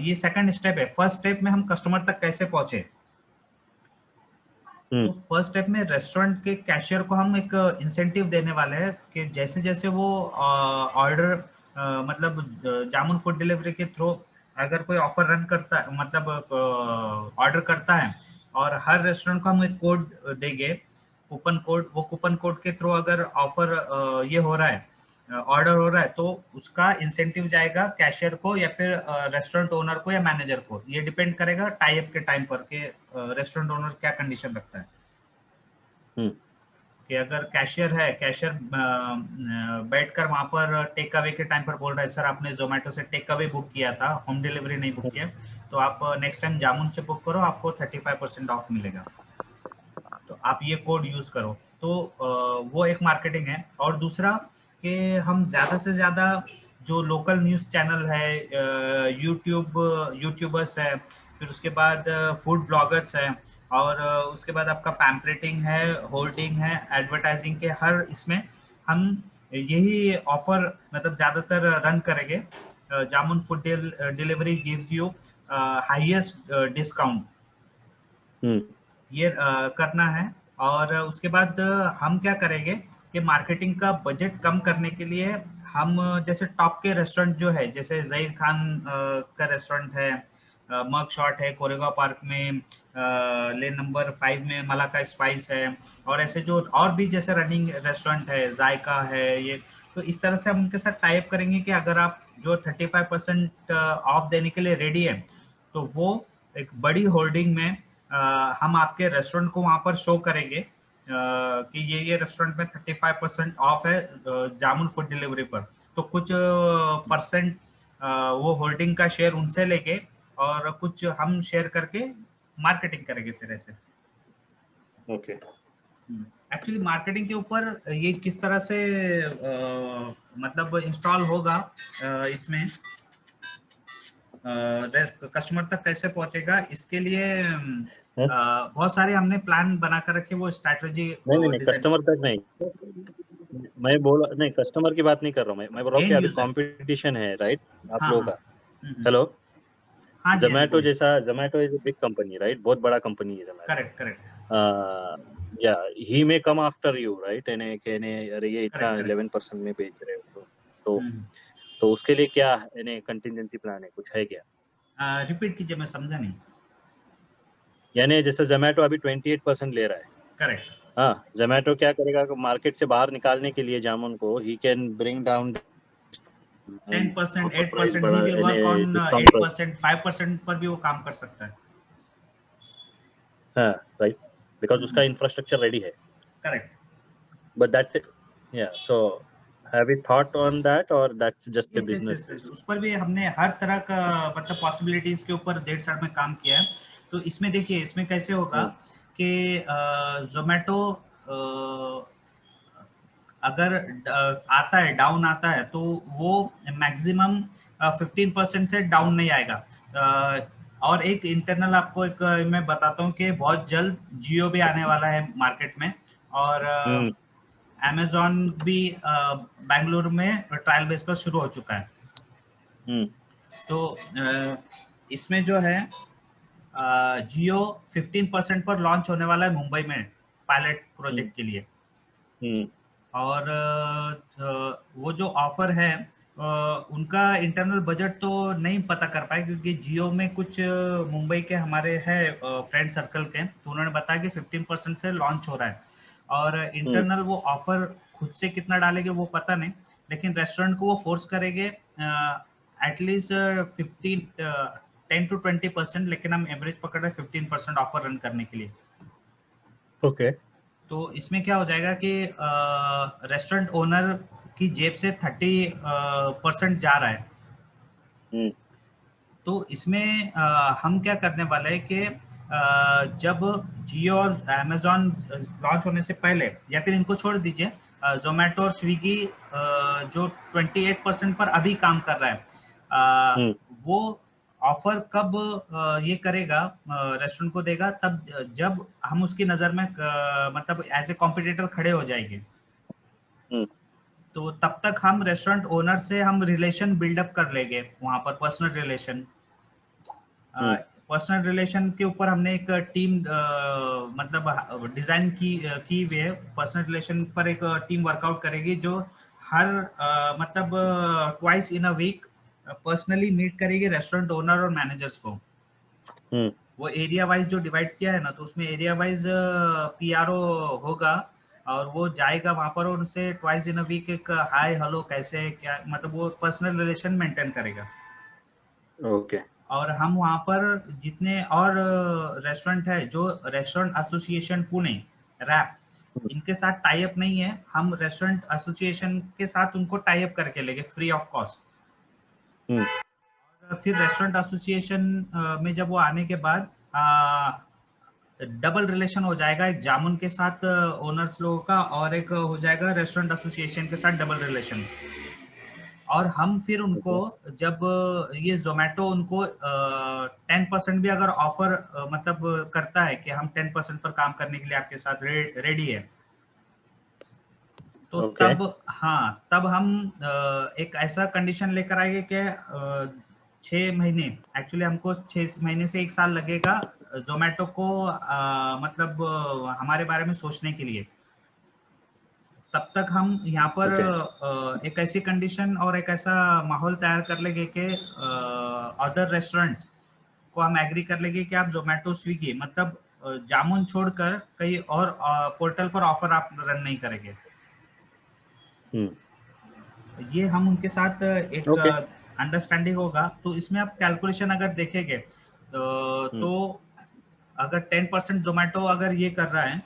ये सेकंड स्टेप है, फर्स्ट स्टेप में हम कस्टमर तक कैसे पहुंचे। तो फर्स्ट स्टेप में रेस्टोरेंट के कैशियर को हम एक इंसेंटिव देने वाले हैं कि जैसे जैसे वो ऑर्डर मतलब जामुन फूड डिलीवरी के थ्रू अगर कोई ऑफर रन करता है, मतलब ऑर्डर करता है, और हर रेस्टोरेंट को हम एक कोड देंगे, कूपन कोड, वो कूपन कोड के थ्रू अगर ऑफर ये हो रहा है, ऑर्डर हो रहा है, तो उसका इंसेंटिव जाएगा कैशियर को या फिर रेस्टोरेंट ओनर को या मैनेजर को। ये डिपेंड करेगा टाई अप के टाइम पर कि रेस्टोरेंट ओनर क्या कंडीशन रखता है। कि अगर कैशियर है, कैशियर बैठकर वहां पर टेक अवे के टाइम पर बोल रहा है सर आपने जोमेटो से टेक अवे बुक किया था, होम डिलीवरी नहीं बुक किया, तो आप नेक्स्ट टाइम जामुन से बुक करो, आपको 35% ऑफ मिलेगा, तो आप ये कोड यूज करो। तो वो एक मार्केटिंग है। और दूसरा कि हम ज़्यादा से ज़्यादा जो लोकल न्यूज़ चैनल है, यूट्यूबर्स है, फिर उसके बाद फूड ब्लॉगर्स है, और उसके बाद आपका पैम्पलेटिंग है, होर्डिंग है, एडवर्टाइजिंग के हर इसमें हम यही ऑफर मतलब ज़्यादातर रन करेंगे। Jamun food delivery gives you highest discount, ये करना है। और उसके बाद हम क्या करेंगे कि मार्केटिंग का बजट कम करने के लिए हम जैसे टॉप के रेस्टोरेंट जो है, जैसे ज़हीर खान का रेस्टोरेंट है, मग शॉट है कोरेगांव पार्क में, लेन नंबर 5 में मलाका स्पाइस है, और ऐसे जो और भी जैसे रनिंग रेस्टोरेंट है, जायका है, ये तो इस तरह से हम उनके साथ टाई अप करेंगे कि अगर आप जो 35% ऑफ देने के लिए रेडी है तो वो एक बड़ी होर्डिंग में हम आपके रेस्टोरेंट को वहां पर शो करेंगे कि ये रेस्टोरेंट में 35% ऑफ है जामुन फूड डिलीवरी पर। तो कुछ परसेंट वो होल्डिंग का शेयर उनसे लेके और कुछ हम शेयर करके मार्केटिंग करेंगे फिर ऐसे। ओके। एक्चुअली मार्केटिंग के ऊपर ये किस तरह से मतलब इंस्टॉल होगा इसमें कस्टमर तक कैसे पहुंचेगा, इसके लिए बहुत सारे हमने प्लान बना कर रखे, वो स्ट्रैटेजी। नहीं कस्टमर तक नहीं, मैं बोल नहीं, कस्टमर की बात नहीं कर रहा हूँ, मैं बोल रहा हूँ कि अभी कंपटीशन है राइट आप लोगों का। हेलो, जोमेटो जैसा, Zomato is a big company right, बहुत बड़ा कंपनी है जोमेटो। करेक्ट। या ही मे कम आफ्टर यू राइट, एने अरे ये इतना 11% में बेच रहे हो तो तो उसके लिए क्या यानी कंटिजेंसी प्लान है, कुछ है क्या? रिपीट कीजिए, मैं समझा नहीं। यानी जैसे जोमेटो अभी 28% ले रहा है। करेक्ट। हाँ, जोमेटो क्या करेगा, मार्केट से बाहर निकालने के लिए जामुन को he can bring down 10%, offer price 8%, ही बढ़ा, विल यानी वर्क ऑन डिस्काउंट प्राइस। 8%, 5% पर भी वो काम कर सकता है। हाँ, राइट, बिकॉज उसका इंफ्रास्ट्रक्चर रेडी है। Correct. But that's it, yeah so have you thought on that और that's just a yes yes business yes, case? उस पर भी हमने हर तरह का मतलब पॉसिबिलिटीज के ऊपर 1.5 साल में काम किया है। तो इसमें देखिए, इसमें कैसे होगा कि जोमेटो अगर आता है, डाउन आता है, तो वो मैक्सिमम 15% से डाउन नहीं आएगा। और एक इंटरनल आपको एक मैं बताता हूँ कि बहुत जल्द जियो भी आने वाला है मार्केट में, और अमेजोन भी बेंगलुरु में ट्रायल बेस पर शुरू हो चुका है। तो इसमें जो है जियो 15% पर लॉन्च होने वाला है मुंबई में पायलट प्रोजेक्ट के लिए। और वो जो ऑफर है उनका इंटरनल बजट तो नहीं पता कर पाए, क्योंकि जियो में कुछ मुंबई के हमारे हैं फ्रेंड सर्कल के, तो उन्होंने बताया कि 15% से लॉन्च हो रहा है। और इंटरनल वो ऑफर खुद से कितना डालेंगे वो पता नहीं, लेकिन रेस्टोरेंट को वो फोर्स करेंगे एटलीस्ट 10 to 20%, लेकिन हम एवरेज पकड़ रहे हैं 15% ऑफर रन करने के लिए। ओके। तो इसमें क्या हो जाएगा कि रेस्टोरेंट ओनर की जेब से 30% जा रहा है। तो इसमें हम क्या करने वाले हैं कि जब जियो और अमेजोन लॉन्च होने से पहले, या फिर इनको छोड़ दीजिए, जोमेटो और स्विगी जो 28% पर अभी काम कर रहा है, वो ऑफर कब ये करेगा, रेस्टोरेंट को देगा, तब जब हम उसकी नज़र में मतलब एज ए कॉम्पिटिटर खड़े हो जाएंगे। तो तब तक हम रेस्टोरेंट ओनर से हम रिलेशन बिल्डअप कर लेंगे, वहां पर पर्सनल रिलेशन। पर्सनल रिलेशन के ऊपर हमने एक टीम मतलब डिजाइन की हुई है। पर्सनल रिलेशन पर एक टीम वर्कआउट करेगी, जो हर मतलब twice in a week personally meet करेगी रेस्टोरेंट ओनर और मैनेजर्स को। वो एरिया वाइज जो डिवाइड किया है ना, तो उसमें एरिया वाइज पीआरओ होगा, और वो जाएगा वहां पर और उनसे ट्वाइस इन अ वीक एक हाय हेलो कैसे क्या, मतलब वो पर्सनल रिलेशन मेंटेन करेगा। ओके। और हम वहाँ पर जितने और रेस्टोरेंट है, जो रेस्टोरेंट एसोसिएशन पुणे रैप, इनके साथ टाई अप नहीं है, हम रेस्टोरेंट एसोसिएशन के साथ उनको टाई अप करके लेंगे फ्री ऑफ कॉस्ट। फिर रेस्टोरेंट एसोसिएशन में जब वो आने के बाद डबल रिलेशन हो जाएगा, एक जामुन के साथ ओनर्स लोगों का, और एक हो जाएगा रेस्टोरेंट एसोसिएशन के साथ डबल रिलेशन। और हम फिर उनको जब ये जोमेटो उनको 10% भी अगर ऑफर मतलब करता है कि हम 10% पर काम करने के लिए आपके साथ रेडी है, तो तब हाँ, तब हम एक ऐसा कंडीशन लेकर आएंगे कि 6 महीने, एक्चुअली हमको 6 महीने से 1 साल लगेगा जोमेटो को मतलब हमारे बारे में सोचने के लिए। तब तक हम यहाँ पर एक ऐसी कंडीशन और एक ऐसा माहौल तैयार कर लेंगे कि अदर रेस्टोरेंट्स को हम एग्री कर लेंगे कि आप जोमेटो स्विगी मतलब जामुन छोड़कर कहीं और पोर्टल पर ऑफर आप रन नहीं करेंगे। ये हम उनके साथ एक अंडरस्टैंडिंग होगा। तो इसमें आप कैलकुलेशन अगर देखेंगे तो अगर 10% जोमेटो अगर ये कर रहा है,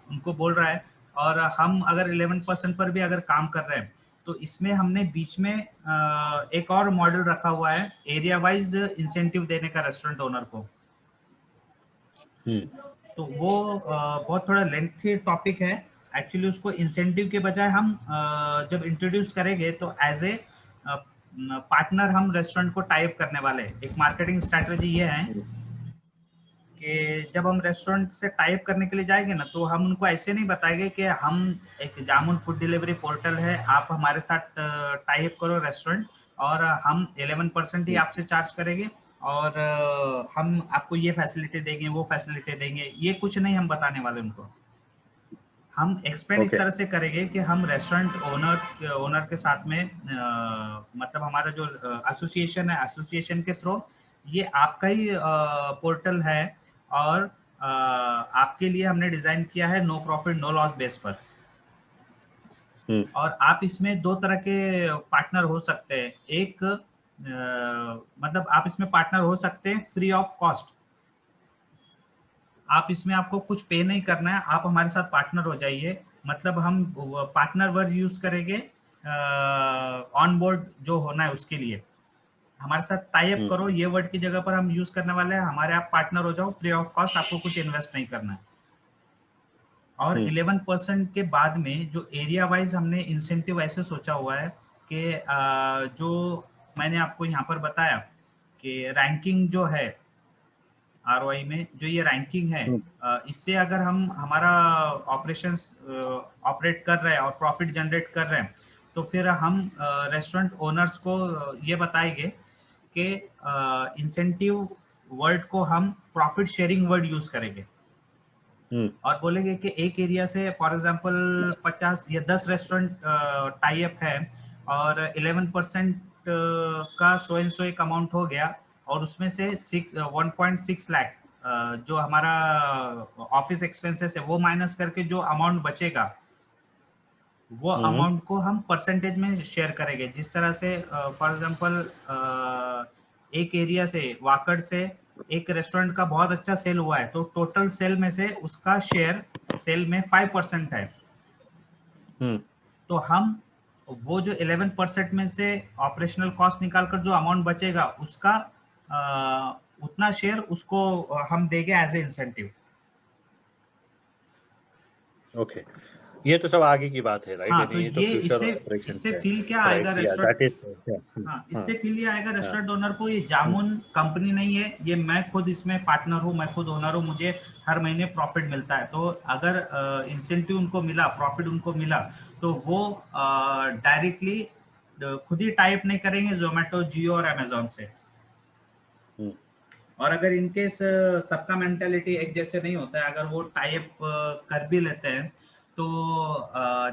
उनको बोल रहा है, और हम अगर 11% पर भी अगर काम कर रहे हैं, तो इसमें हमने बीच में एक और मॉडल रखा हुआ है एरिया वाइज इंसेंटिव देने का रेस्टोरेंट ओनर को। तो वो बहुत थोड़ा लेंथी टॉपिक है एक्चुअली। उसको इंसेंटिव के बजाय हम जब इंट्रोड्यूस करेंगे तो एज ए पार्टनर हम रेस्टोरेंट को टाइप करने वाले। एक मार्केटिंग स्ट्रैटेजी ये है कि जब हम रेस्टोरेंट से टाइप करने के लिए जाएंगे ना, तो हम उनको ऐसे नहीं बताएंगे कि हम एक जामुन फूड डिलीवरी पोर्टल है, आप हमारे साथ टाइप करो रेस्टोरेंट, और हम 11% ही आपसे चार्ज करेंगे, और हम आपको ये फैसिलिटी देंगे वो फैसिलिटी देंगे। ये कुछ नहीं हम बताने वाले उनको। हम एक्सपेंड इस तरह से करेंगे कि हम रेस्टोरेंट ओनर के साथ में मतलब हमारा जो एसोसिएशन है, एसोसिएशन के थ्रू ये आपका ही पोर्टल है और आपके लिए हमने डिजाइन किया है no profit no loss base पर। और आप इसमें दो तरह के पार्टनर हो सकते हैं। एक मतलब आप इसमें पार्टनर हो सकते हैं फ्री ऑफ कॉस्ट। आप इसमें आपको कुछ पे नहीं करना है, आप हमारे साथ पार्टनर हो जाइए। मतलब हम पार्टनर वर्ड यूज करेंगे ऑन बोर्ड जो होना है उसके लिए। हमारे साथ टाई अप करो ये वर्ड की जगह पर हम यूज करने वाले हैं हमारे आप पार्टनर हो जाओ, फ्री ऑफ कॉस्ट, आपको कुछ इन्वेस्ट नहीं करना है। और 11% के बाद में जो एरिया वाइज हमने इंसेंटिव ऐसे सोचा हुआ है कि जो मैंने आपको यहाँ पर बताया कि रैंकिंग जो है ROI में जो ये रैंकिंग है, इससे अगर हम हमारा ऑपरेशंस ऑपरेट कर रहे हैं और प्रॉफिट जनरेट कर रहे हैं तो फिर हम रेस्टोरेंट ओनर्स को ये बताएंगे कि इंसेंटिव वर्ड को हम प्रॉफिट शेयरिंग वर्ड यूज करेंगे और बोलेंगे कि एक एरिया से फॉर एग्जांपल 50 या 10 रेस्टोरेंट टाई अप है और 11% का सो एंड सो एक अमाउंट हो गया और उसमें से 1.6 लाख जो हमारा ऑफिस एक्सपेंसेस है वो माइनस करके जो अमाउंट बचेगा वो अमाउंट को हम परसेंटेज में शेयर करेंगे। जिस तरह से फॉर एग्जांपल एक एरिया से वाकड़ से एक रेस्टोरेंट का बहुत अच्छा सेल हुआ है तो टोटल सेल में से उसका शेयर सेल में 5% है। तो हम वो जो 11% में से ऑपरेशनल कॉस्ट निकालकर जो अमाउंट बचेगा उसका उतना शेयर उसको हम देंगे एज ए इंसेंटिव। ओके, ये तो सब आगे की बात है, राइट? हाँ, तो ये इससे फील क्या आएगा रेस्टोरेंट, हाँ, इससे फील ये आएगा रेस्टोरेंट ओनर को ये जामुन कंपनी नहीं है, ये मैं खुद इसमें पार्टनर हूँ, मैं खुद ओनर हूँ, मुझे हर महीने प्रॉफिट मिलता है। तो अगर इंसेंटिव उनको मिला, प्रॉफिट उनको मिला तो वो डायरेक्टली खुद ही टाइप नहीं करेंगे जोमेटो, जियो और अमेजोन से। और अगर इनकेस सबका मेंटालिटी एक जैसे नहीं होता है, अगर वो टाइप कर भी लेते हैं तो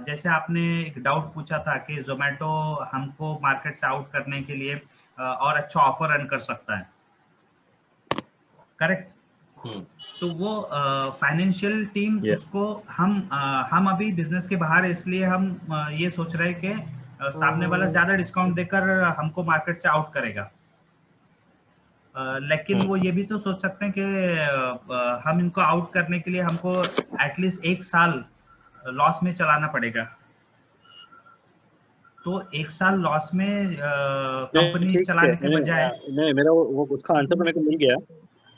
जैसे आपने एक डाउट पूछा था कि जोमेटो हमको मार्केट से आउट करने के लिए और अच्छा ऑफर रन कर सकता है, करेक्ट? तो वो फाइनेंशियल टीम उसको हम अभी बिजनेस के बाहर, इसलिए हम ये सोच रहे हैं कि सामने वाला ज्यादा डिस्काउंट देकर हमको मार्केट से आउट करेगा। लेकिन वो ये भी तो सोच सकते हैं कि हम इनको आउट करने के लिए हमको एटलीस्ट 1 साल लॉस में चलाना पड़ेगा। तो 1 साल लॉस में कंपनी चलाने के बजाय नहीं, मेरा वो उसका आंसर तो मेरे को मिल गया।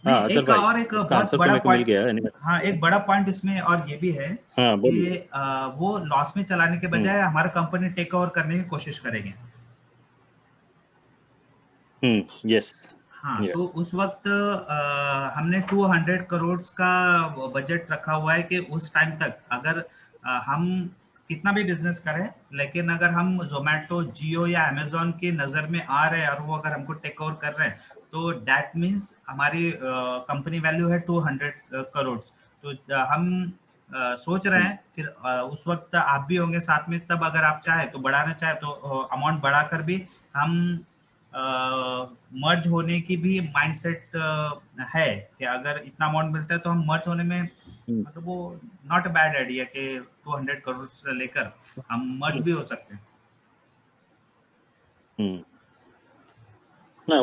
हाँ, एक बहुत बड़ा पॉइंट, हाँ, एक बड़ा पॉइंट इसमें और ये भी है कि वो लॉस में चलाने के बजाय हमारा कंपनी टेक ओवर करने की कोशिश करेंगे। यस। हाँ, तो उस वक्त हमने 200 करोड़ का बजट रखा हुआ है कि उस टाइम तक अगर हम कितना भी बिजनेस करें, लेकिन अगर हम जोमेटो, जियो या अमेजोन की नज़र में आ रहे हैं और वो अगर हमको टेक ओवर कर रहे हैं तो दैट मीन्स हमारी कंपनी वैल्यू है 200 करोड़। तो हम सोच रहे हैं फिर उस वक्त आप भी होंगे साथ में, तब अगर आप चाहे तो बढ़ाना चाहे तो अमाउंट बढ़ाकर भी हम मर्ज होने की भी माइंडसेट है कि अगर इतना अमाउंट मिलता है तो हम मर्ज होने में मतलब वो नॉट अ बैड आइडिया कि 200 करोड़ से लेकर हम मर्ज भी हो सकते हैं।